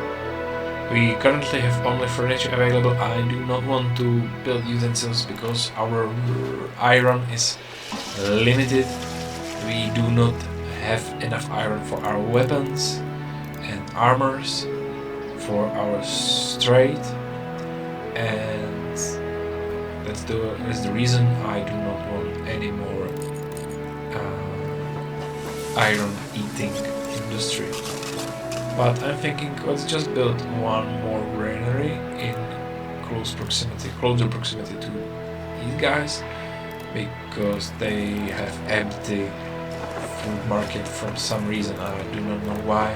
Speaker 1: We currently have only furniture available. I do not want to build utensils because our iron is limited. We do not have enough iron for our weapons and armors, for our straight, and that's the reason I do not want any more iron eating industry. But I'm thinking, let's just build one more granary in closer proximity to these guys, because they have empty food market for some reason. I do not know why.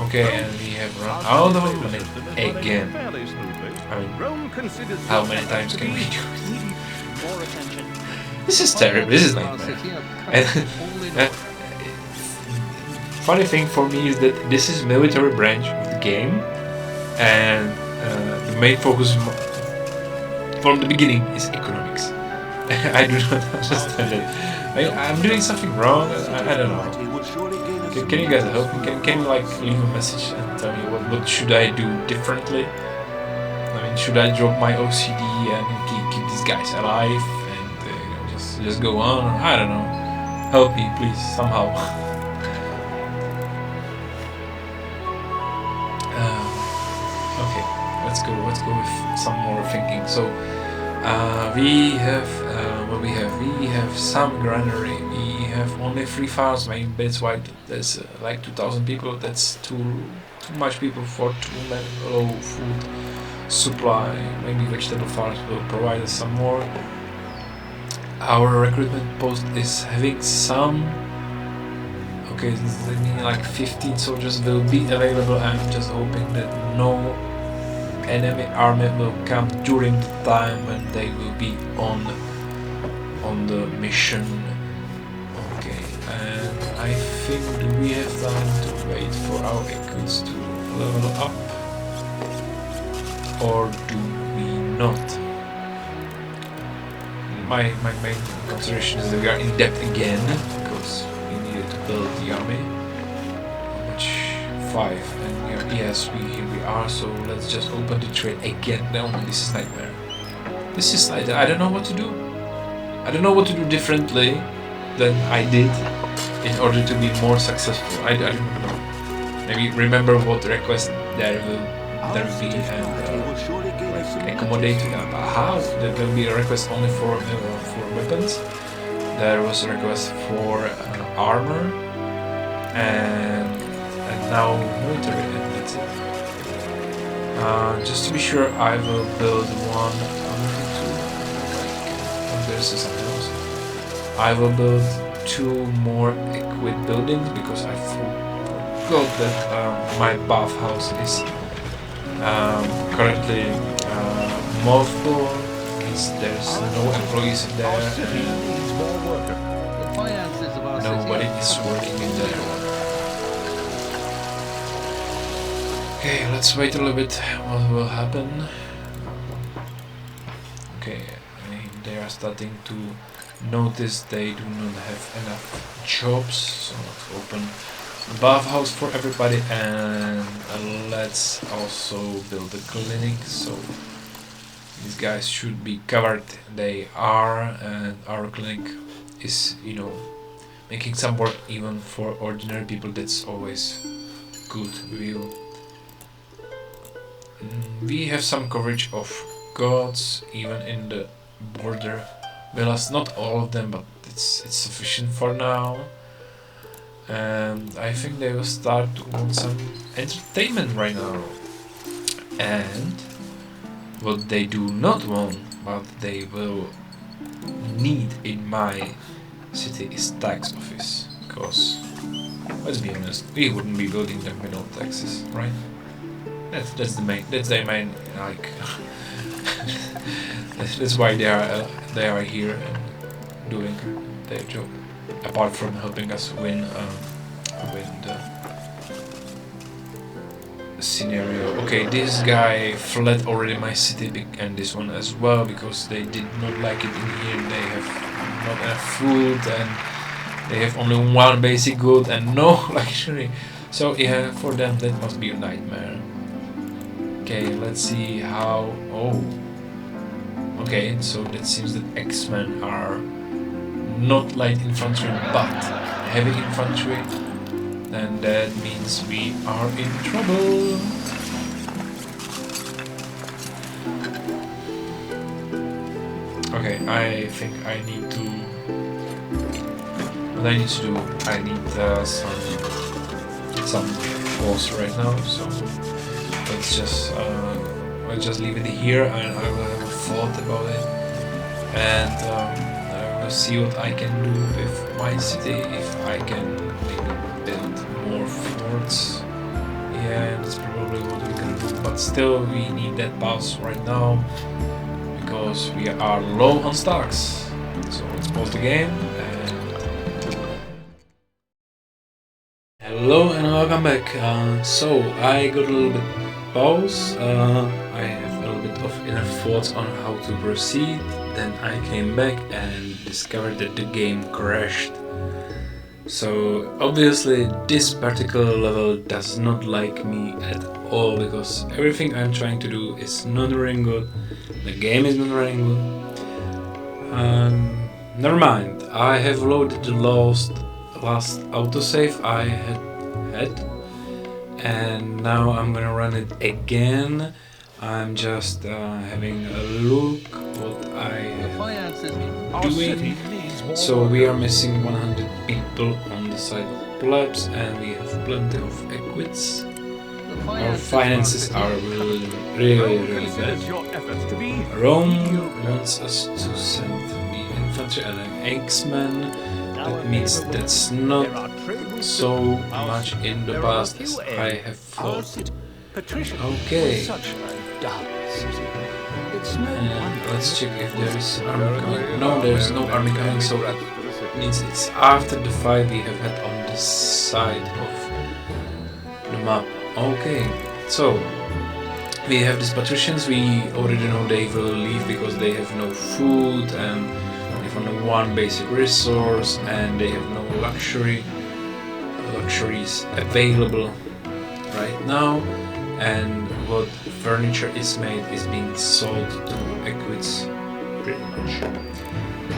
Speaker 1: Okay, and we have run out of money again. I mean,
Speaker 3: Rome considers
Speaker 1: how
Speaker 3: your
Speaker 1: many
Speaker 3: effort
Speaker 1: times
Speaker 3: to
Speaker 1: can
Speaker 3: be
Speaker 1: we do it?
Speaker 5: More attention.
Speaker 1: This is terrible. This is nightmare.
Speaker 6: City of
Speaker 1: And,
Speaker 6: Cardiff, only north.
Speaker 1: funny thing for me is that this is military branch of the game, and the main focus from the beginning is economics. I do not understand it. I'm doing something wrong. I don't know. Can you guys help me? Can you like leave a message and tell me what should I do differently? I mean, should I drop my OCD and keep these guys alive and just go on? I don't know. Help me, please, somehow. Okay, let's go with some more thinking. So we have what we have. We have some granary. We have only 3 farms. Maybe that's why there's like 2,000 people. That's too much people for too low food supply. Maybe vegetable farms will provide us some more. Our recruitment post is having some. Okay, I mean like 15 soldiers will be available. I'm just hoping that no enemy army will come during the time when they will be on the mission. Okay, and I think do we have time to wait for our equips to level up, or do we not? My main consideration is that we are in debt again because we needed to build the army. Which 5, and yes, here we are. So let's just open the trade again. No, this is nightmare. This is nightmare. I don't know what to do. I don't know what to do differently than I did in order to be more successful. I don't know. Maybe remember what request there will be and accommodate to them. How? There will be a request only for weapons. There was a request for armor and now military, and that's it. Just to be sure, I will build one. There's something else. I will build 2 more equipped buildings because I forgot that my bathhouse is currently mothballed. There's no employees in there. Nobody is working in there. Okay, let's wait a little bit what will happen. Okay, they are starting to notice they do not have enough jobs, so let's open a bathhouse for everybody, and let's also build a clinic, so these guys should be covered. They are, and our clinic is, making some work even for ordinary people. That's always good. We have some coverage of gods even in the border villas, not all of them, but it's sufficient for now. And I think they will start to want some entertainment right now. And what they do not want, but they will need in my city, is tax office. Because let's be honest, we wouldn't be building them without taxes, right? That's their main like. That's why they are here and doing their job. Apart from helping us win the scenario. Okay, this guy fled already my city, and this one as well, because they did not like it in here. They have not enough food and they have only 1 basic good and no luxury. So yeah, for them that must be a nightmare. Okay, let's see how. Oh. Okay, so that seems that X-Men are not light infantry but heavy infantry. Then that means we are in trouble. Okay, I think I need to. What I need to do, I need some force right now. So let's just leave it here, and I will have a thought about it, and I will see what I can do with my city. If I can maybe build more forts. Yeah, that's probably what we're gonna do. But still, we need that pass right now because we are low on stocks. So let's pause the game and Hello and welcome back. So I got a little bit pause. I have a little bit of inner thoughts on how to proceed. Then I came back and discovered that the game crashed. So obviously this particular level does not like me at all because everything I'm trying to do is not running good. The game is not running good. Never mind. I have loaded the last autosave I had, and now I'm gonna run it again. I'm just having a look what I am doing. So we are missing 100 people on the side of plebs, and we have plenty of equids. Our finances are really bad. Rome wants us to send the infantry and an X-Men. That means that's not so much in the past as I have thought. Okay. And let's check if there is army coming. No, there is no army coming, so it means it's after the fight we have had on this side of the map. Okay, so we have these patricians. We already know they will leave because they have no food and they have only one basic resource and they have no luxuries available right now. And what furniture is made is being sold to equids, pretty much.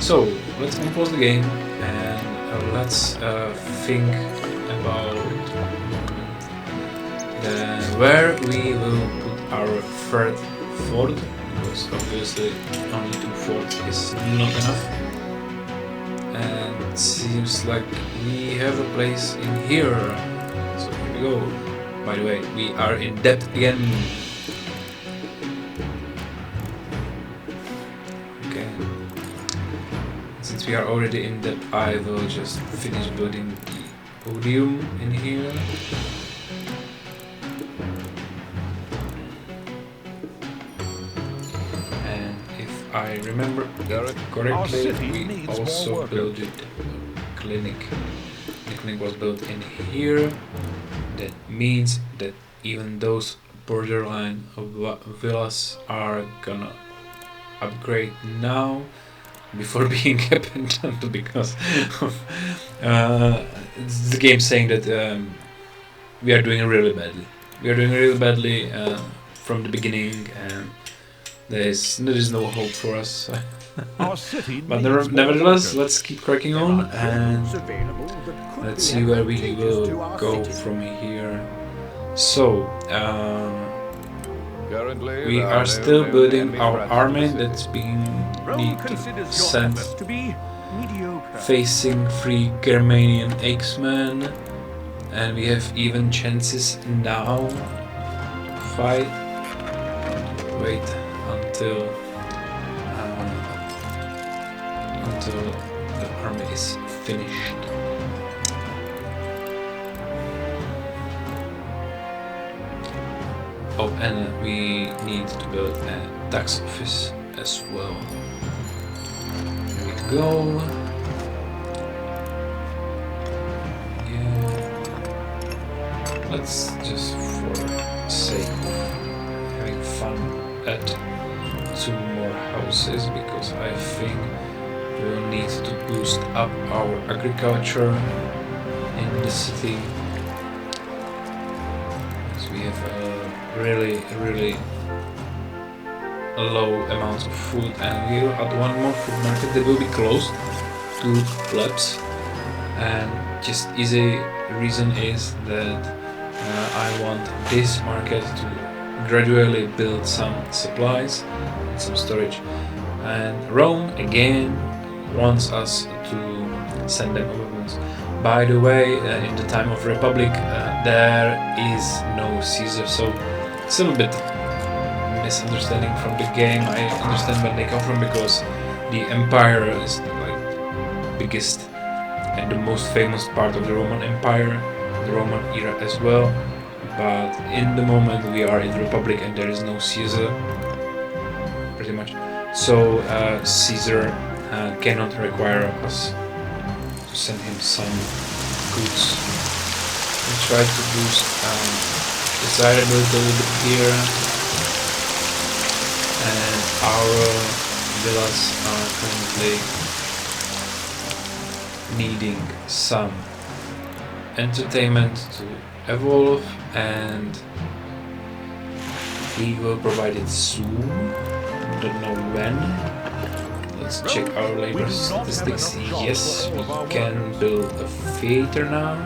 Speaker 1: So let's compose the game and let's think about where we will put our third fort, because obviously only 2 forts is not enough. And it seems like we have a place in here. So here we go. By the way, we are in debt again. Okay. Since we are already in debt, I will just finish building the podium in here. And if I remember correctly, we also built a clinic. The clinic was built in here. That means that even those borderline villas are gonna upgrade now before being abandoned because of it's the game saying that we are doing really badly. We are doing really badly from the beginning, and there is no hope for us. But nevertheless, let's keep cracking on and let's see where we will go from here. So, we are still building our army that's being sent facing 3 Germanian X-Men, and we have even chances now to fight. Wait until the army is finished. Oh, and we need to build a tax office as well. There we go. Yeah. Let's just, for sake of having fun, add 2 more houses because I think we will need to boost up our agriculture in the city. Because we have really low amounts of food, and we will add 1 more food market that will be closed to plebs. And just easy reason is that I want this market to gradually build some supplies and some storage. And Rome again wants us to send them weapons. By the way, in the time of Republic, there is no Caesar, so it's a little bit misunderstanding from the game. I understand where they come from because the Empire is like biggest and the most famous part of the Roman Empire, the Roman era as well. But in the moment we are in Republic and there is no Caesar, pretty much. So Caesar cannot require us to send him some goods. We try to boost desirability a little bit here, and our villas are currently needing some entertainment to evolve, and we will provide it soon. Don't know when. Let's check our labor statistics. Yes, we can build a theater now.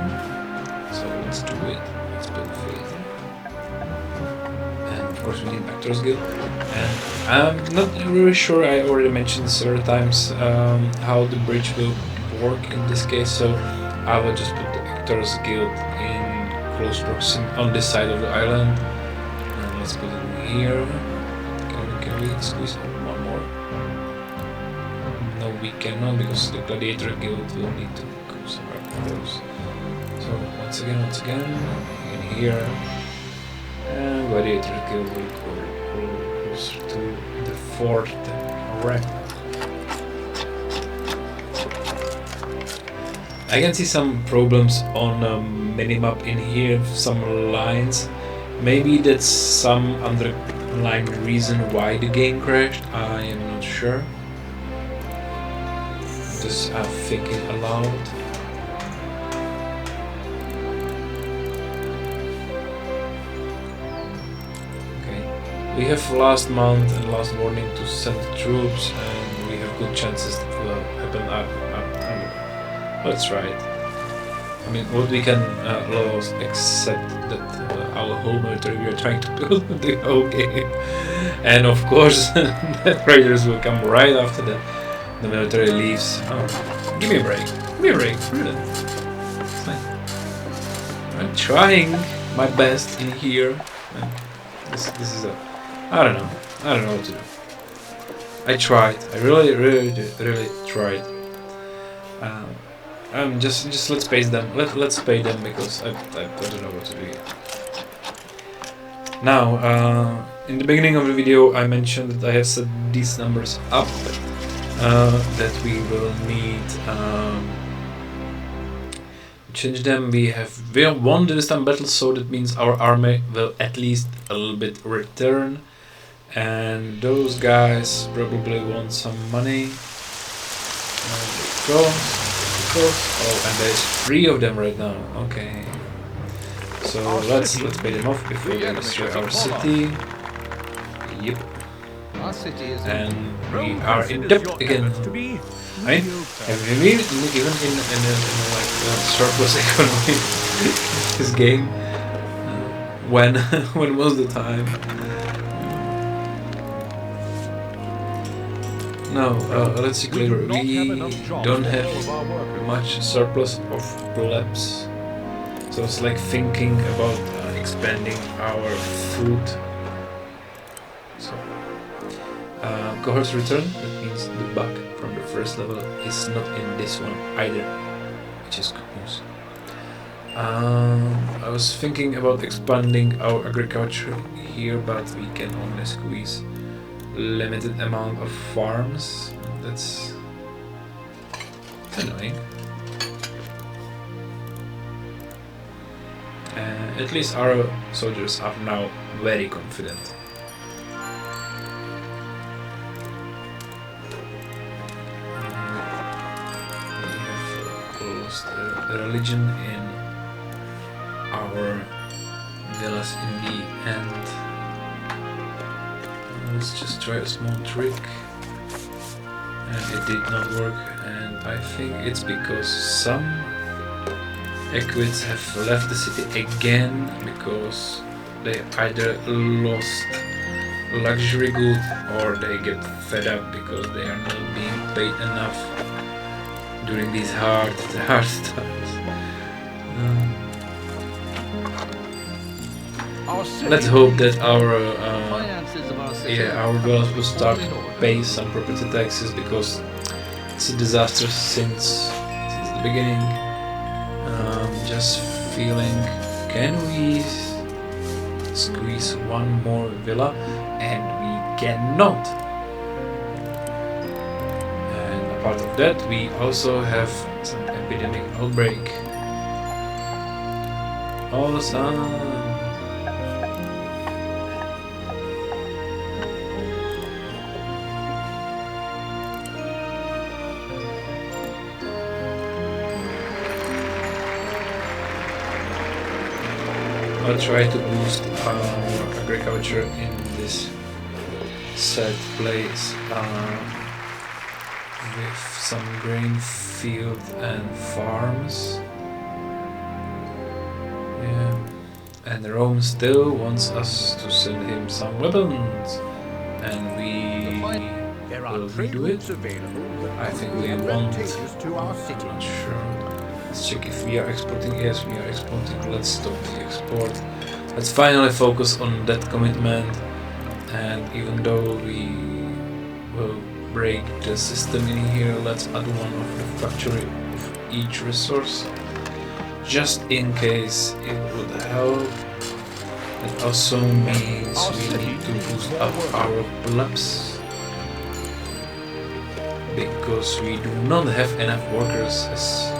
Speaker 1: So let's do it. Let's build a theater. And of course we need Actors Guild. And I'm not really sure, I already mentioned several times how the bridge will work in this case. So I will just put the Actors Guild in close proximity on this side of the island. And let's put it in here. Can we squeeze one more? No, we cannot, because the Gladiator Guild will need to go somewhere close. So once again, in here, and Gladiator Guild will go closer to the fourth rank. I can see some problems on minimap in here, some lines. Maybe that's some underlying reason why the game crashed, I am not sure. Just thinking aloud. Okay, we have last month and last warning to send troops, and we have good chances that will happen. That's right. I mean, what we can lose except that our whole military we are trying to build the whole game, and of course the raiders will come right after the military leaves. Oh, give me a break. Give me a break. It's fine. I'm trying my best in here. This is a. I don't know what to do. I tried. I really tried. Just let's pay them. Let's pay them, because I don't know what to do here. Now, in the beginning of the video, I mentioned that I have set these numbers up. That we will need change them. We won the distant battle, so that means our army will at least a little bit return, and those guys probably want some money. Oh, and there's 3 of them right now. Okay, so let's pay them off before they destroy our city. Yep. And we are in debt again. I mean, have we been even in like surplus economy this game? When was the time? No, let's see clearer. We don't have much surplus of plebs, so it's like thinking about expanding our food. So. Cohorts return, that means the bug from the first level is not in this one either, which is good news. I was thinking about expanding our agriculture here, but we can only squeeze limited amount of farms. That's annoying. At least our soldiers are now very confident. Religion in our villas in the end. Let's just try a small trick, and it did not work, and I think it's because some equids have left the city again because they either lost luxury good or they get fed up because they are not being paid enough during these hard times. Let's hope that our villas will start to pay some property taxes, because it's a disaster since the beginning. Just feeling, can we squeeze one more villa? And we cannot. And apart of that, we also have some epidemic outbreak. Awesome. I'll try to boost our agriculture in this set place with some grain field and farms. Yeah, and Rome still wants us to send him some weapons, and
Speaker 4: There
Speaker 1: will
Speaker 4: are
Speaker 1: we
Speaker 4: trade
Speaker 1: do it?
Speaker 4: routes available that
Speaker 1: I think
Speaker 4: will
Speaker 1: we
Speaker 4: be
Speaker 1: won't.
Speaker 4: advantageous to our
Speaker 1: I'm
Speaker 4: city.
Speaker 1: not sure. Let's check if we are exporting. Yes, we are exporting. Let's stop the export. Let's finally focus on that commitment. And even though we will break the system in here, let's add one of the factory of each resource, just in case it would help. It also means we need to boost up our plebs, because we do not have enough workers, as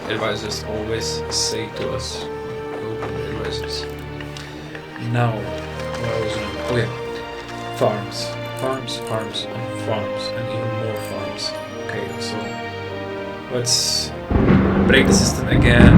Speaker 1: advisors always say to us. Advisors. Now, what I was doing? Oh yeah, farms, and farms, and even more farms. Okay, so let's break the system again.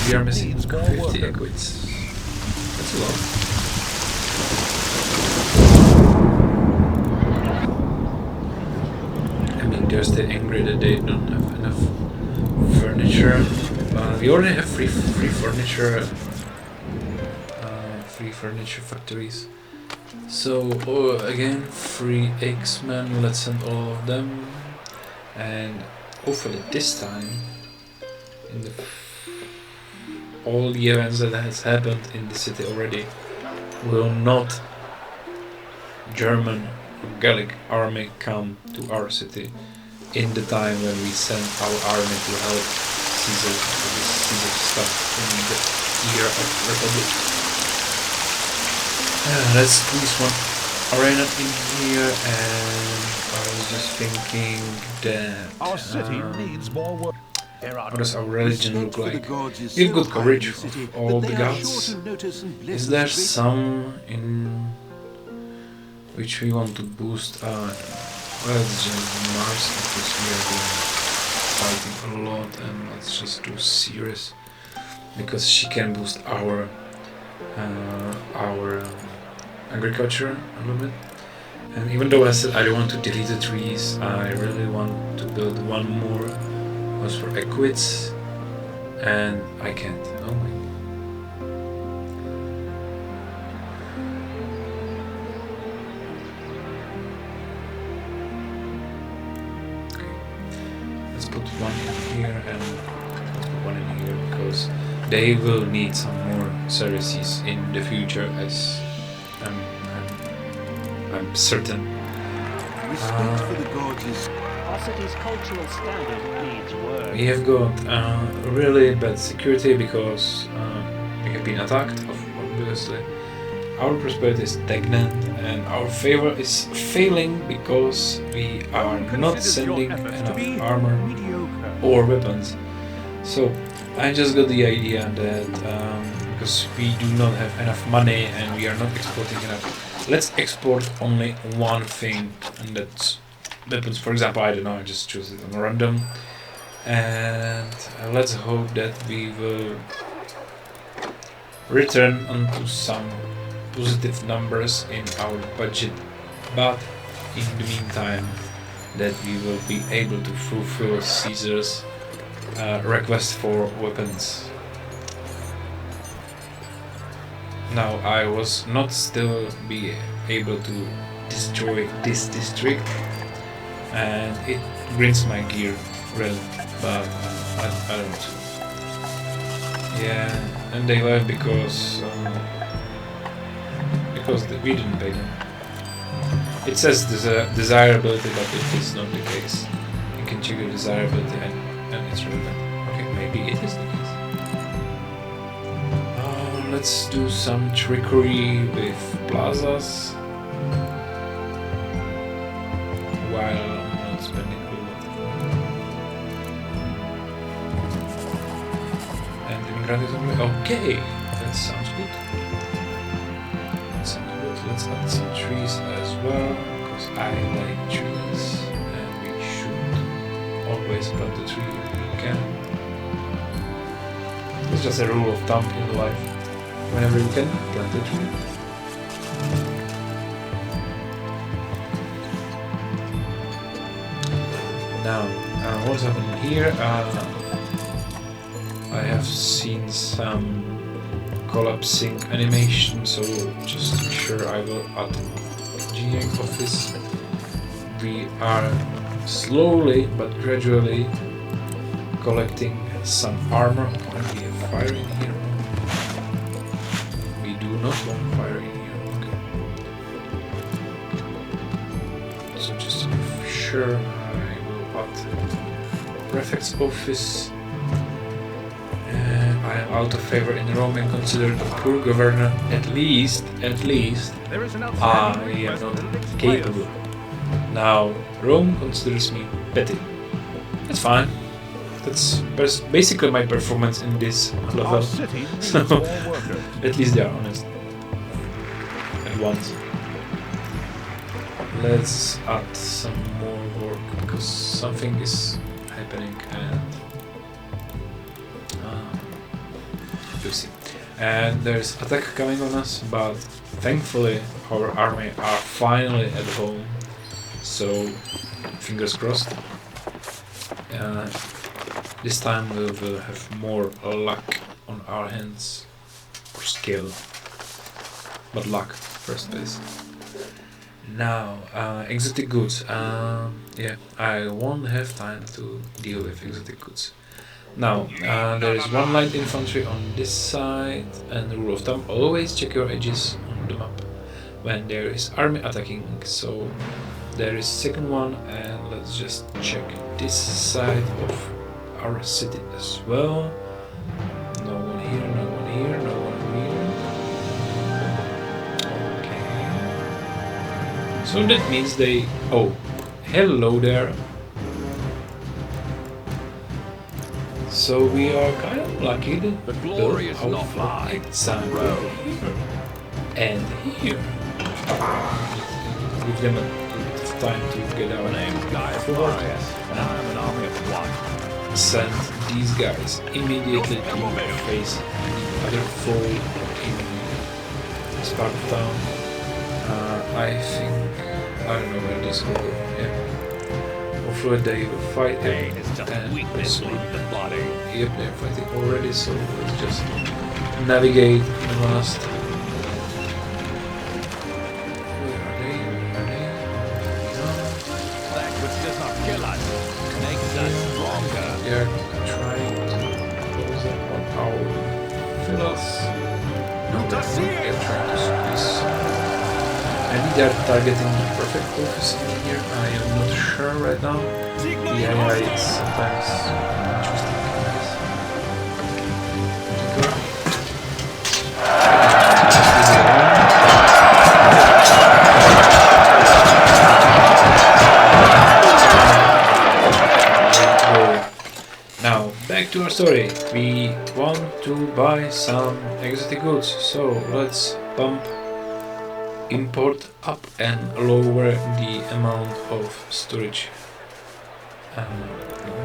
Speaker 1: We are missing 50 equids. That's a lot. I mean, they're still angry that they don't have enough furniture. We already have free furniture. Free furniture factories. So again, free X-Men. Let's send all of them, and hopefully this time, in the all the events that has happened in the city already, will not German or Gallic army come to our city in the time when we send our army to help Caesar with this Caesar stuff in the year of Republic. Let's squeeze one arena in here, and I was just thinking that
Speaker 4: Our city needs more work.
Speaker 1: what does our religion look like? We have good coverage of all the gods. Is there some in which we want to boost? Let's just do Mars, because we are doing fighting a lot, and let's just do Ceres, because she can boost our agriculture a little bit. And even though I said I don't want to delete the trees, I really want to build one more. Was for equids, and I can't. Oh my. Okay. Let's put one in here, and let's put one in here, because they will need some more services in the future, as I'm certain.
Speaker 5: Respect for the gods is
Speaker 6: Our city's cultural standard needs work.
Speaker 1: We have got really bad security, because we have been attacked, obviously. Our prosperity is stagnant, and our favor is failing because we are not sending enough armor or weapons. So I just got the idea that because we do not have enough money and we are not exporting enough, let's export only one thing, and that's weapons. For example, I don't know, I just choose it on random, and let's hope that we will return onto some positive numbers in our budget, but in the meantime that we will be able to fulfill Caesar's request for weapons. Now I was not still be able to destroy this district, and it brings my gear really, but I don't. Yeah, and they left because because we didn't pay them. It says desirability, but it is not the case. You can check your desirability and it's relevant. Okay, maybe it is the case. Let's do some trickery with plazas. While I'm not spending a lot of money. And immigrant is only... Okay, that sounds good. Let's add some trees as well, because I like trees, and we should always plant a tree if we can. It's just a rule of thumb in life. Whenever you can, plant a tree. Now, what's happening here? I have seen some collapsing animation, so just to be sure I will add engineering office. We are slowly but gradually collecting some armor. And we have fire in here. We do not want fire in here. Okay. So just to be sure, I will add prefect's office. I am out of favor in Rome and considered a poor governor. At least, I am not capable. Now, Rome considers me petty. That's fine. That's basically my performance in this level. So, at least they are honest. At once. Let's add some more work, because something is happening and... you see. And there's attack coming on us, but thankfully our army are finally at home, so fingers crossed. This time we will have more luck on our hands, or skill, but luck first place. Now, exotic goods. Yeah, I won't have time to deal with exotic goods. Now, there is one light infantry on this side, and the rule of thumb, always check your edges on the map when there is army attacking. So there is second one, and let's just check this side of our city as well. No one here, no one here, no one here. Okay. So that means they... Oh, hello there. So we are kind of lucky that
Speaker 3: The glory is not far.
Speaker 1: example here and here. Give them a bit of time to get our name forward.
Speaker 3: And I'm an army of one.
Speaker 1: Send these guys immediately to face the other foe in this part of town. I think... I don't know where this will go. Yeah. Hopefully they will fight it.
Speaker 3: Pain is just weakness leaving the body.
Speaker 1: Yep, they're fighting already, so let's just navigate the last. Where are they?
Speaker 3: That which does not kill us makes us stronger.
Speaker 1: They're trying to close up on our villas. No, they're trying to squeeze. Maybe they're targeting the perfect focus in here. I am not sure right now. The AI is sometimes interesting. Now, back to our story. We want to buy some exotic goods, so let's bump import up and lower the amount of storage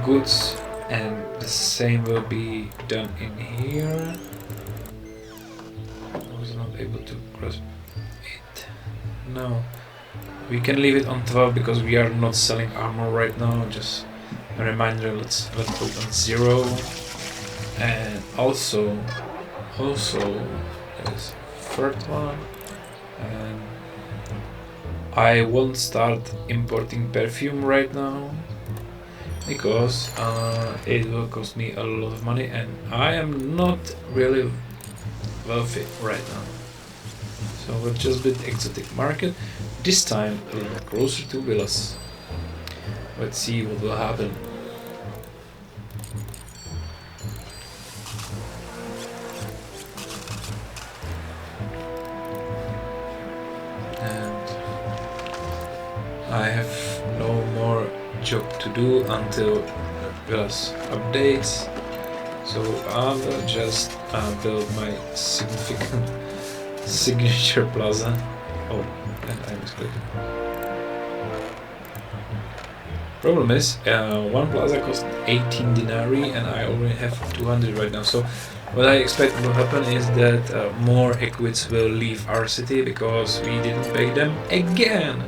Speaker 1: goods, and the same will be done in here. I was not able to grasp it. No, we can leave it on 12 because we are not selling armor right now. Just a reminder, let's put on 0. And also there's third one, and I won't start importing perfume right now because it will cost me a lot of money, and I am not really wealthy right now. So we've just built exotic market. This time a little closer to villas. Let's see what will happen. And I have no more job to do until villas updates. So I will just build my significant signature plaza. Oh, and I misclicked. Problem is, one plaza cost 18 denarii and I already have 200 right now. So what I expect will happen is that more equids will leave our city because we didn't pay them again.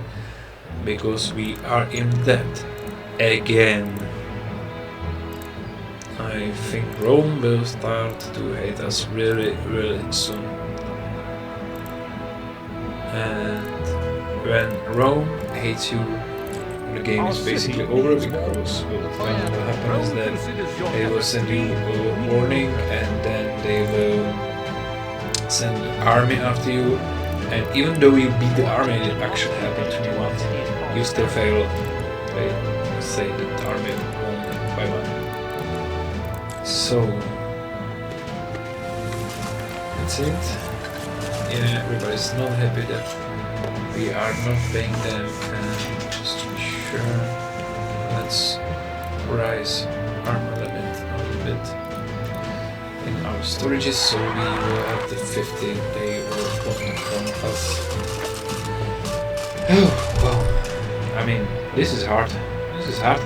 Speaker 1: Because we are in debt again. I think Rome will start to hate us really soon. And when Rome hates you, the game is basically over, because what then will happen is that they will send you a warning and then they will send an army after you, and even though you beat the army and it actually happened to me once, you still fail. They say that the army won by one. So that's it. Yeah, everybody's not happy that we are not paying them, and just to be sure, let's rise armor limit a little bit in our storages, so we will have the 50 they will want from us. Oh, well, I mean, this is hard. This is hard.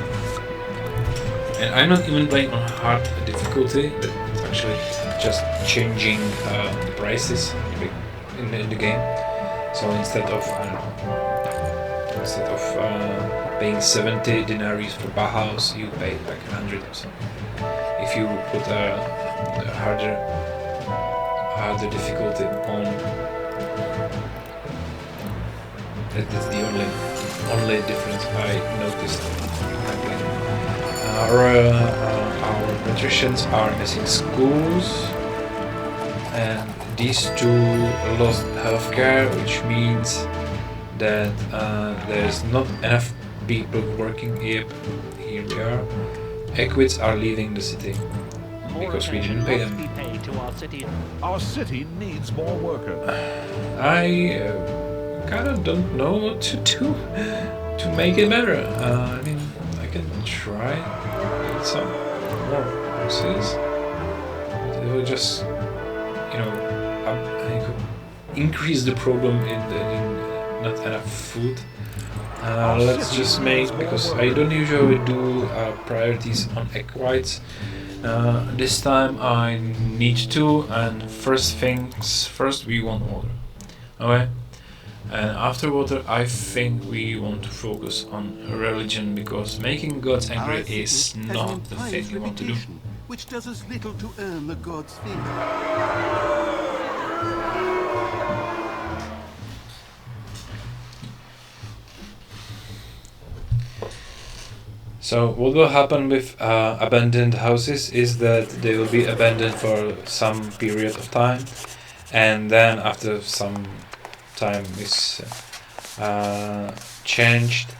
Speaker 1: And I'm not even playing on hard difficulty, but it's actually just changing the prices in the game. So instead of, I don't know, instead of paying 70 denarii for Bauhaus, you pay like 100 or something. If you put a harder difficulty on, that's the only difference I noticed when I played. Our patricians are missing schools, and these two lost healthcare, which means that there's not enough people working here. Here we are. Equids are leaving the city because we didn't pay them.
Speaker 4: Our city needs more workers.
Speaker 1: I kind of don't know what to do to make it better. I mean, I can try with some more horses. It will just, you know, I could increase the problem in not enough food. Let's just make, because I don't usually do priorities on equites. This time I need to, and first things first, we want water. Okay? And after water, I think we want to focus on religion, because making gods angry is not the thing we want to do.
Speaker 5: Which does us little to earn the gods' favor.
Speaker 1: So what will happen with abandoned houses is that they will be abandoned for some period of time, and then after some time is changed,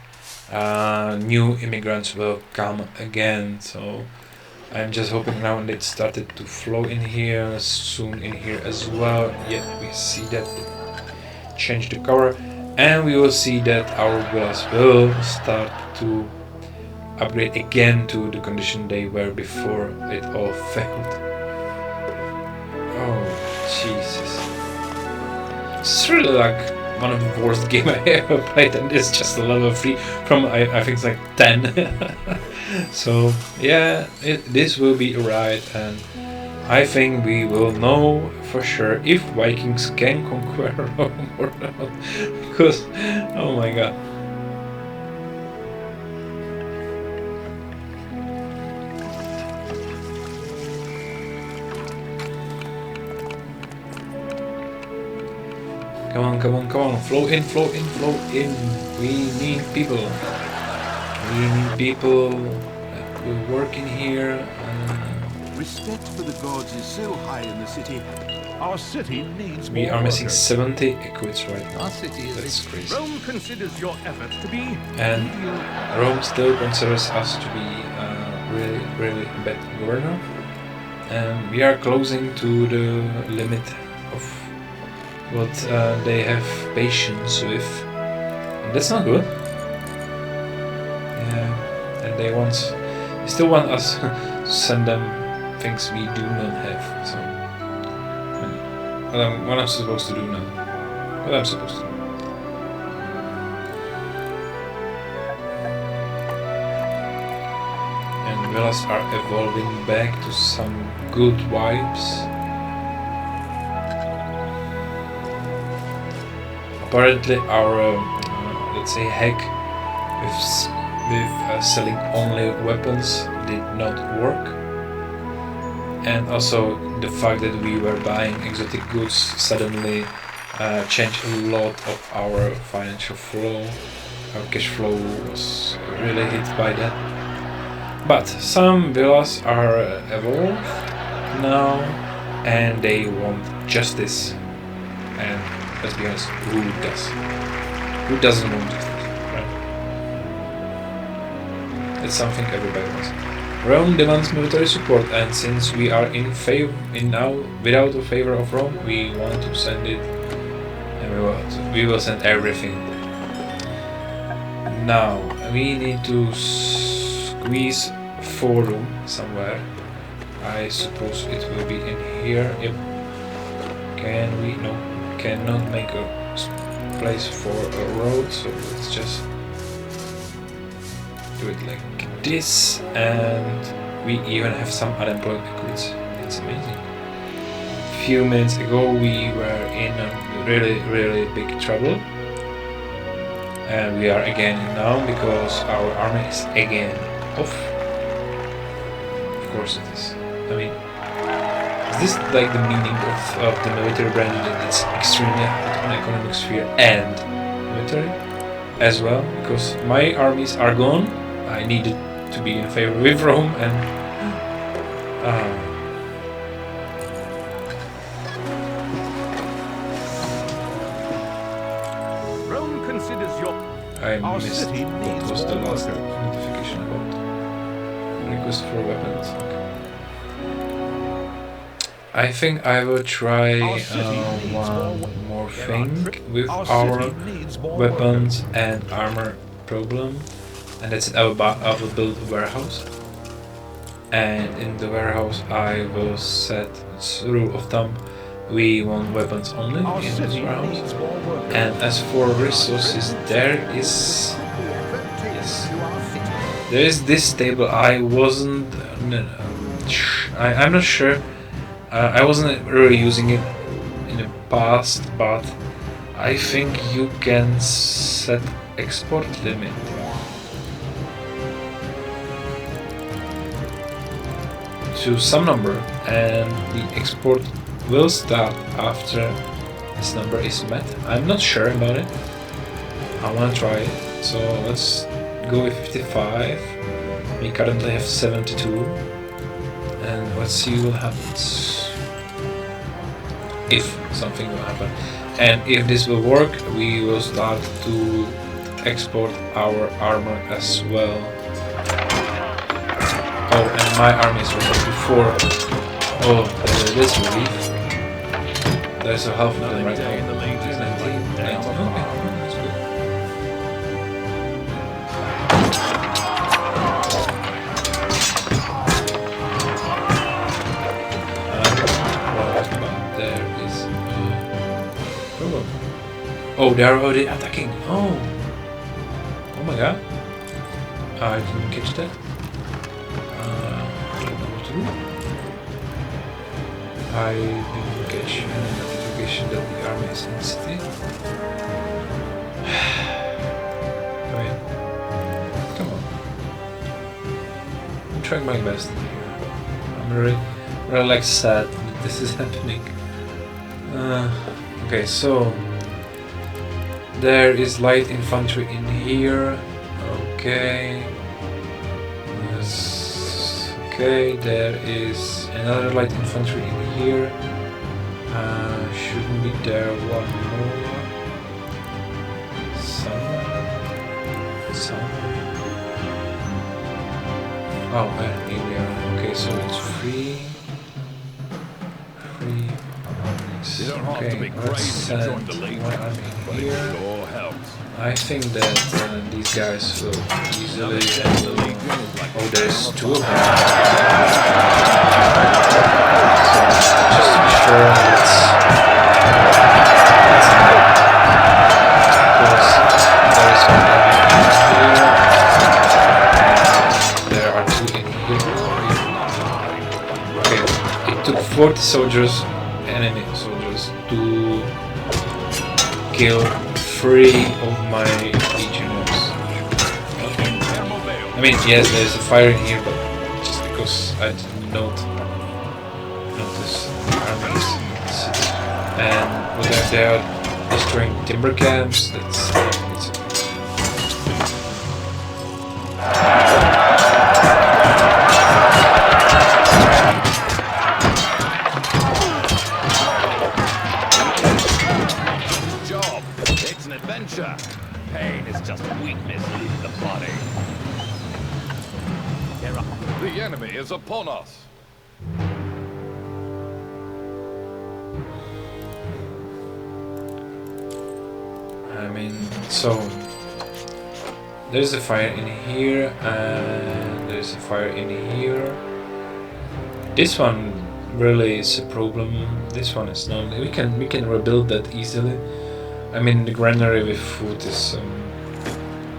Speaker 1: new immigrants will come again. So I'm just hoping now it started to flow in here, soon in here as well. Yeah, we see that they change the cover, and we will see that our villas will start to upgrade again to the condition they were before it all failed. Oh, Jesus. It's really like one of the worst games I ever played, and it's just a level 3 from, I think it's like 10. So, yeah, this will be a ride, and I think we will know for sure if Vikings can conquer Rome or not. Because, oh my god. Come on, come on, come on. Flow in, flow in, flow in. We need people. We need people that will work in here.
Speaker 5: Respect for the gods is so high in the city.
Speaker 4: Our city needs
Speaker 1: We
Speaker 4: more
Speaker 1: are missing
Speaker 4: workers.
Speaker 1: 70 equids right now.
Speaker 5: Our city is
Speaker 1: That's crazy.
Speaker 4: Rome considers your efforts to be
Speaker 1: And
Speaker 4: mediocre.
Speaker 1: Rome still considers us to be really, really bad governor. And we are closing to the limit of what they have patience with. And that's not good. Yeah, and they still want us to send them things we do not have. So, what I'm supposed to do now? What I'm supposed to do? And villas are evolving back to some good vibes. Apparently, our let's say hack with selling only weapons did not work, and also the fact that we were buying exotic goods suddenly changed a lot of our financial flow. Our cash flow was really hit by that. But some villas are evolved now, and they want justice. And let's be honest, who does? Who doesn't want justice, right? It's something everybody wants. Rome demands military support, and since we are without the favor of Rome, we want to send it, and we will send everything. Now we need to squeeze forum somewhere. I suppose it will be in here. Yep. Can we? No, cannot make a place for a road, so let's just do it like this. And we even have some unemployed equids. It's amazing. A few minutes ago we were in a really big trouble, and we are again now because our army is again off. Of course it is. I mean, is this like the meaning of the military branch, that it's extremely hot on economic sphere and military as well? Because my armies are gone. I needed to be in favor with Rome, and
Speaker 4: Rome considers your
Speaker 1: I
Speaker 4: Our
Speaker 1: missed
Speaker 4: city
Speaker 1: what
Speaker 4: needs
Speaker 1: was the
Speaker 4: more
Speaker 1: last
Speaker 4: workers.
Speaker 1: notification about. Request for weapons. Okay. I think I will try
Speaker 4: Our city needs
Speaker 1: one
Speaker 4: more
Speaker 1: more thing with
Speaker 4: Our
Speaker 1: our
Speaker 4: city needs more
Speaker 1: weapons
Speaker 4: workers.
Speaker 1: and armor problem, and that's it. I will build a warehouse, and in the warehouse I will set rule of thumb: we want weapons only
Speaker 4: Our
Speaker 1: in this
Speaker 4: city
Speaker 1: warehouse.
Speaker 4: needs more workers.
Speaker 1: And as for resources, there is this table. I wasn't. I'm not sure. I wasn't really using it in the past, but I think you can set export limit. To some number, and the export will start after this number is met. I'm not sure about it. I wanna try it. So let's go with 55. We currently have 72. And let's see what happens. If something will happen. And if this will work, we will start to export our armor as well. Oh, and my army is ready to 4. Oh, this relief. There's a half of them right now. 19. Okay, that's good. There is problem. Oh, they are already attacking. Oh my god. I didn't catch that. I don't know what to do. I didn't catch any notification that the army is in the city. I mean, come on. I'm trying my best here. I'm really like sad that this is happening. Okay, so there is light infantry in here. Okay. Yes. Okay, there is another light infantry in here. Shouldn't be there one more. Some. Oh, and here we are. Okay, so it's free.
Speaker 3: You don't have to
Speaker 1: Okay,
Speaker 3: be
Speaker 1: let's
Speaker 3: crazy to join
Speaker 1: send
Speaker 3: the Legion,
Speaker 1: one army
Speaker 3: but it
Speaker 1: here.
Speaker 3: sure helps.
Speaker 1: I think that these guys will easily.
Speaker 3: The Legion is like
Speaker 1: Oh, there's two of them. So just to be sure, let's because there is one enemy here. There are two in here. Okay, it took 40 soldiers, enemy soldiers, to kill 3 of my legionnaires. I mean, yes, there's a fire in here, but just because I didn't notice armies in the city. And whether they are destroying timber camps, it's okay.
Speaker 3: Job. It's an adventure. Pain is just weakness in the body. The enemy is upon us.
Speaker 1: I mean, so there's a fire in here, and there's a fire in here. This one really is a problem. This one is not. We can rebuild that easily. I mean, the granary with food is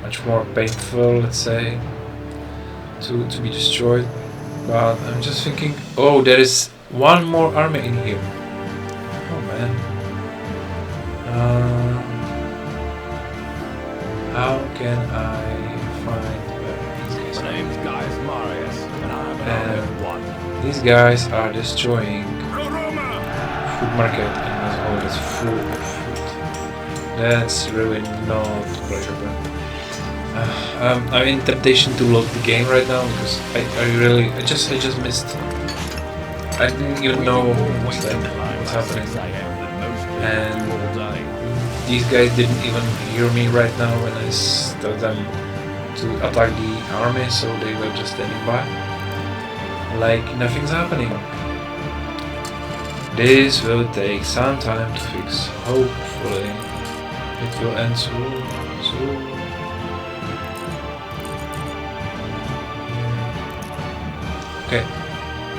Speaker 1: much more painful, let's say, to be destroyed. But I'm just thinking, oh, there is one more army in here. Oh man. How can I find where these guys
Speaker 3: My
Speaker 1: are?
Speaker 3: name's Gaius Marius, and I'm an one.
Speaker 1: These guys are destroying food market, and that's all it's full of food. That's really not pleasurable. I'm in temptation to load the game right now because I just missed. I didn't even know what's happening, and these guys didn't even hear me right now when I told them to attack the army, so they were just standing by, like nothing's happening. This will take some time to fix. Hopefully, it will end soon. Okay,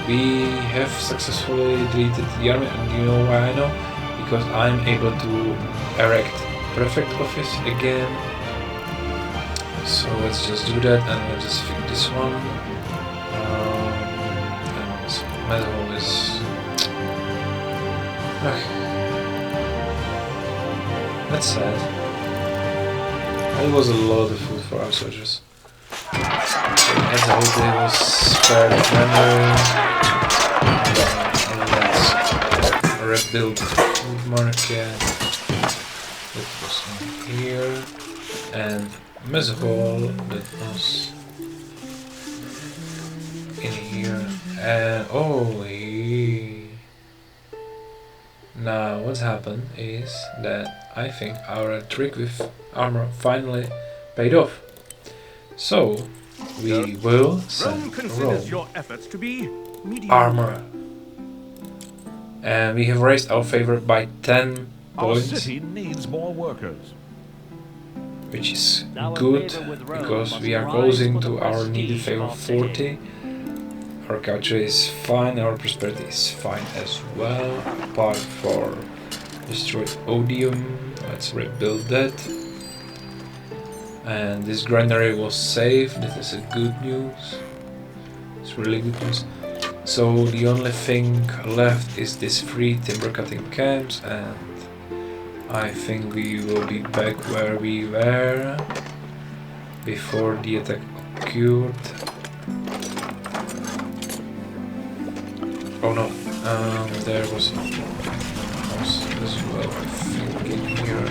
Speaker 1: we have successfully deleted the army, and you know why I know? Because I'm able to erect prefect office again. So let's just do that, and let's just fix this one. And metal is. That's sad. It was a lot of food for our soldiers. As a whole, they was spared memory. And let's rebuild the food market. That was in here. And mess hall that was in here. And oh, now what's happened is that I think our trick with armor finally paid off. So we will send
Speaker 4: considers your efforts to be mediocre.
Speaker 1: armor, and we have raised our favor by 10
Speaker 4: Our
Speaker 1: points,
Speaker 4: city needs more workers.
Speaker 1: which is
Speaker 6: Our
Speaker 1: good
Speaker 6: favor with Rome
Speaker 1: because
Speaker 6: must
Speaker 1: we are
Speaker 6: rise
Speaker 1: closing
Speaker 6: for the
Speaker 1: to our needed
Speaker 6: prestige
Speaker 1: favor
Speaker 6: of the
Speaker 1: 40. Our culture is fine, our prosperity is fine as well, apart for destroyed odium. Let's rebuild that. And this granary was saved. This is a good news. It's really good news. So the only thing left is this 3 timber cutting camps, and I think we will be back where we were before the attack occurred. Oh no, there was a house as well, I think, in here.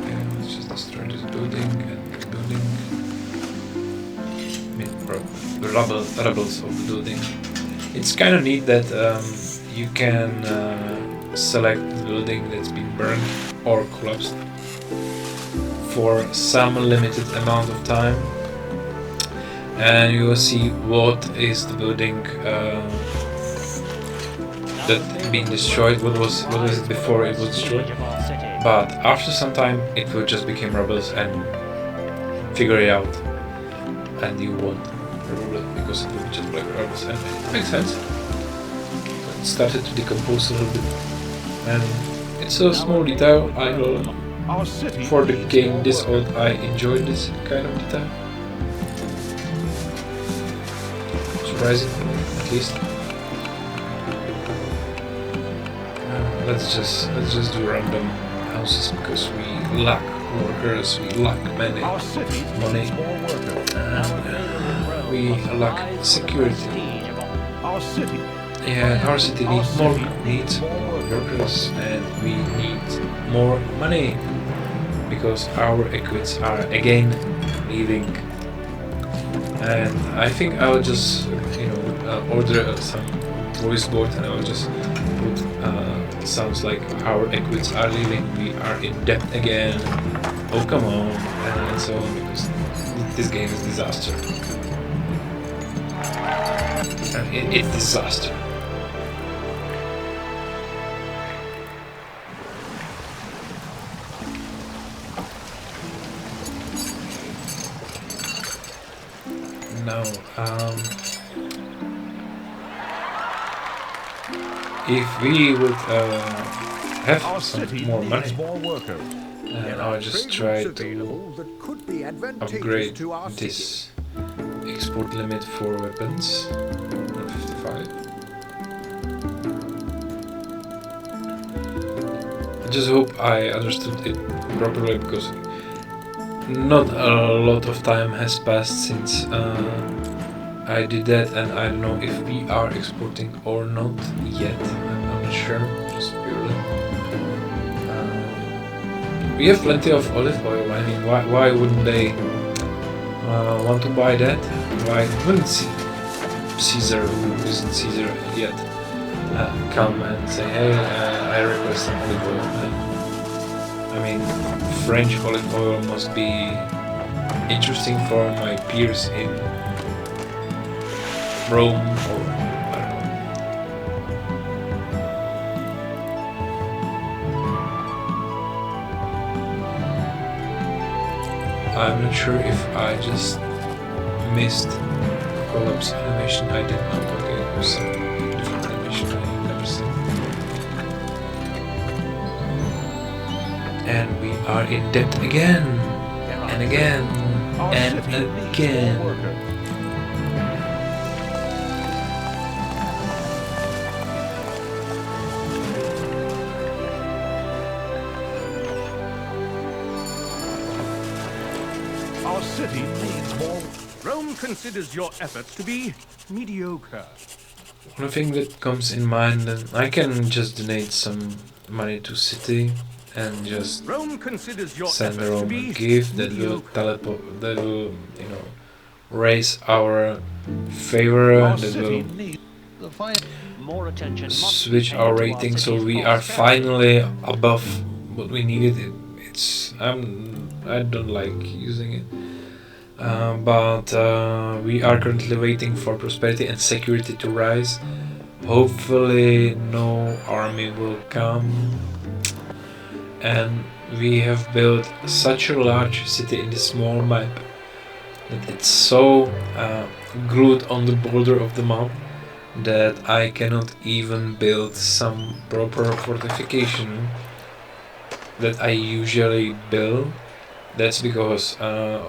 Speaker 1: Okay, let's just destroy this building and the building. rubbles of the building. It's kind of neat that you can select the building that's been burned or collapsed for some limited amount of time, and you will see what is the building that been destroyed, what was it before it was destroyed. But after some time it will just become rubble and figure it out, and you won't probably, because it will be just black rubble, and it makes sense. It started to decompose a little bit, and it's a small detail. For the game this old, I enjoyed this kind of detail. Surprising, at least. Let's just do random houses because we lack workers, we lack money, and we lack security. Yeah, our city needs more workers, and we need more money because our equids are again leaving. And I think I'll just order some voice board, and I'll just put sounds like our equids are leaving, we are in debt again, oh come on, and so on, because this game is disaster. And it's disaster. Now, if we would have some more money, I'll just try to upgrade this export limit for weapons, 155. I just hope I understood it properly, because not a lot of time has passed since I did that, and I don't know if we are exporting or not yet. I'm not sure, just purely. We have plenty of olive oil. I mean, why wouldn't they want to buy that? Why wouldn't Caesar, who isn't Caesar yet, come and say, hey, I request some olive oil? I mean, French olive oil must be interesting for my peers in Rome, or I don't know. I'm not sure if I just missed collapse animation. I did not. Okay, it was some different animation I never seen. And we are in debt again, and again, and again.
Speaker 4: Our city needs more. Rome considers your efforts to be mediocre.
Speaker 1: One thing that comes in mind, that I can just donate some money to city and just send a Roman gift that will teleport, that will, raise our favor, and that will switch our rating, so we are finally above what we needed. I don't like using it, but we are currently waiting for prosperity and security to rise. Hopefully no army will come, and we have built such a large city in this small map that it's so glued on the border of the map that I cannot even build some proper fortification that I usually build. That's because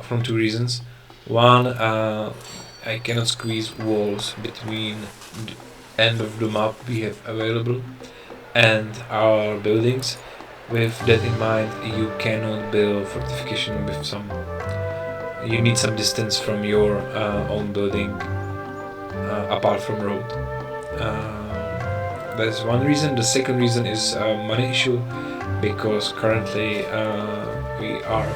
Speaker 1: from two reasons. One, I cannot squeeze walls between the end of the map we have available and our buildings. With that in mind, you cannot build fortification with some. You need some distance from your own building apart from road. That's one reason. The second reason is a money issue, because currently we are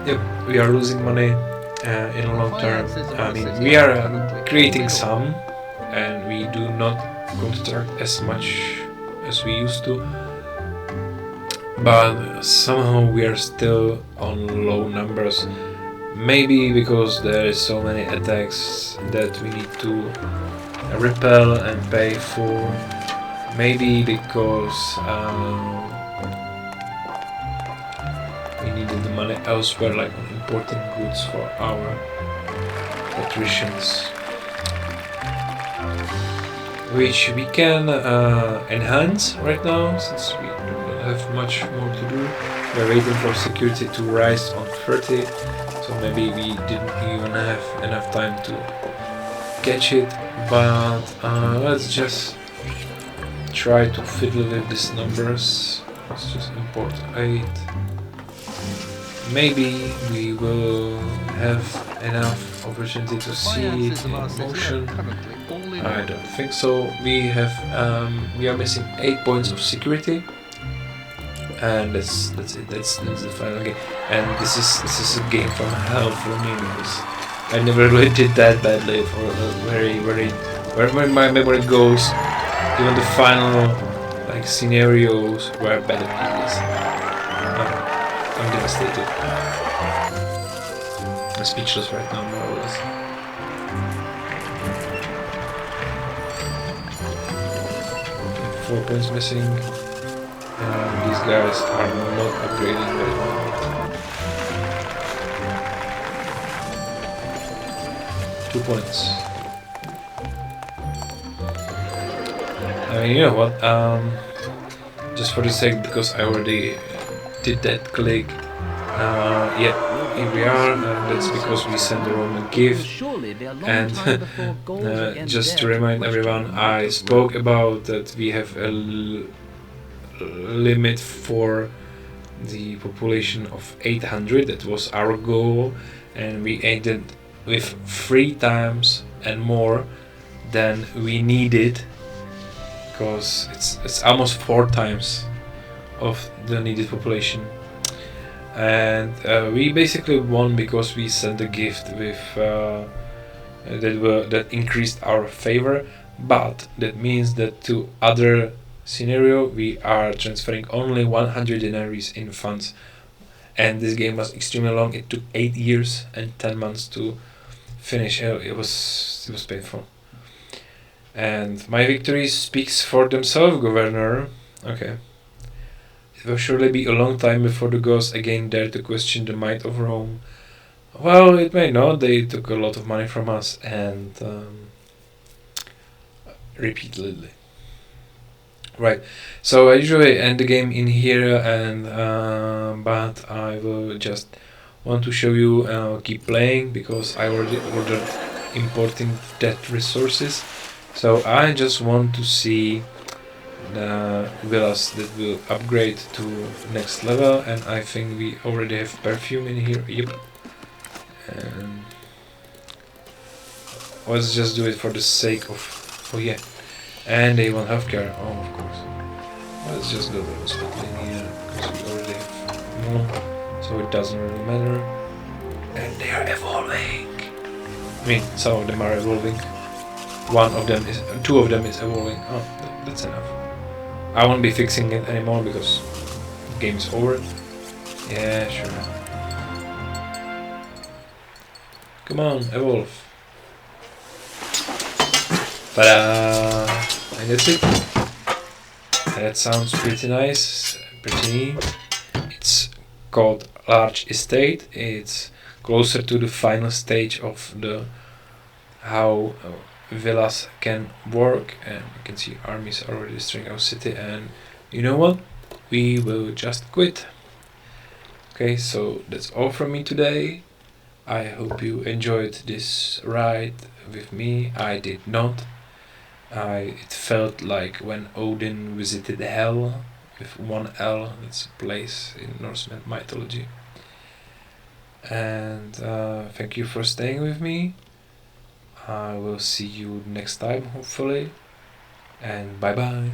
Speaker 1: Yep, we are losing money in a long term. I mean, we are creating some, and we do not construct as much as we used to, but somehow we are still on low numbers. Maybe because there is so many attacks that we need to repel and pay for. Maybe because we needed the money elsewhere, like on importing goods for our patricians, which we can enhance right now, since we do not have much more to do. We're waiting for security to rise on 30, so maybe we didn't even have enough time to catch it, but let's just try to fiddle with these numbers. Let's just import 8. Maybe we will have enough opportunity to see it in motion. I don't think so. We are missing 8 points of security, and that's it. That's the final game. And this is a game from hell for me, because I never really did that badly for a very wherever my memory goes. Even the final like scenarios were bad at this. I'm devastated. I'm speechless right now, more or less. Okay, 4 points missing. These guys are not upgrading right now. 2 points. I mean, you know what? Just for the sake, because I already did that click. Yeah, here we are. That's because we sent the Roman gift. And just to remind everyone, I spoke about that we have a limit for the population of 800. That was our goal, and we ended with 3 times and more than we needed, because it's almost 4 times of the needed population. And we basically won because we sent a gift with that increased our favor, but that means that to other scenario we are transferring only 100 denaries in funds, and this game was extremely long. It took 8 years and 10 months to finish. It was painful. And my victory speaks for themselves, Governor. Okay. It will surely be a long time before the Goths again dare to question the might of Rome. Well, it may not. They took a lot of money from us, and repeatedly. Right. So I usually end the game in here, and but I will just want to show you. Keep playing, because I already ordered importing that resources. So I just want to see the villas that will upgrade to next level, and I think we already have perfume in here. Yep. And let's just do it for the sake of, oh yeah, and they want healthcare. Oh, of course. Let's just go to hospital in here, because we already have more, so it doesn't really matter. And they are evolving. I mean, some of them are evolving. Two of them is evolving. Oh, that's enough. I won't be fixing it anymore because the game's over. Yeah, sure. Come on, evolve. Ta-da! And that's it. That sounds pretty nice, pretty neat. It's called Large Estate. It's closer to the final stage of the how villas can work, and you can see armies already destroying our city. And you know what? We will just quit. Okay, so that's all from me today. I hope you enjoyed this ride with me. I did not. It felt like when Odin visited Hell with one L. That's a place in Norse mythology. And thank you for staying with me. I will see you next time, hopefully. And bye bye.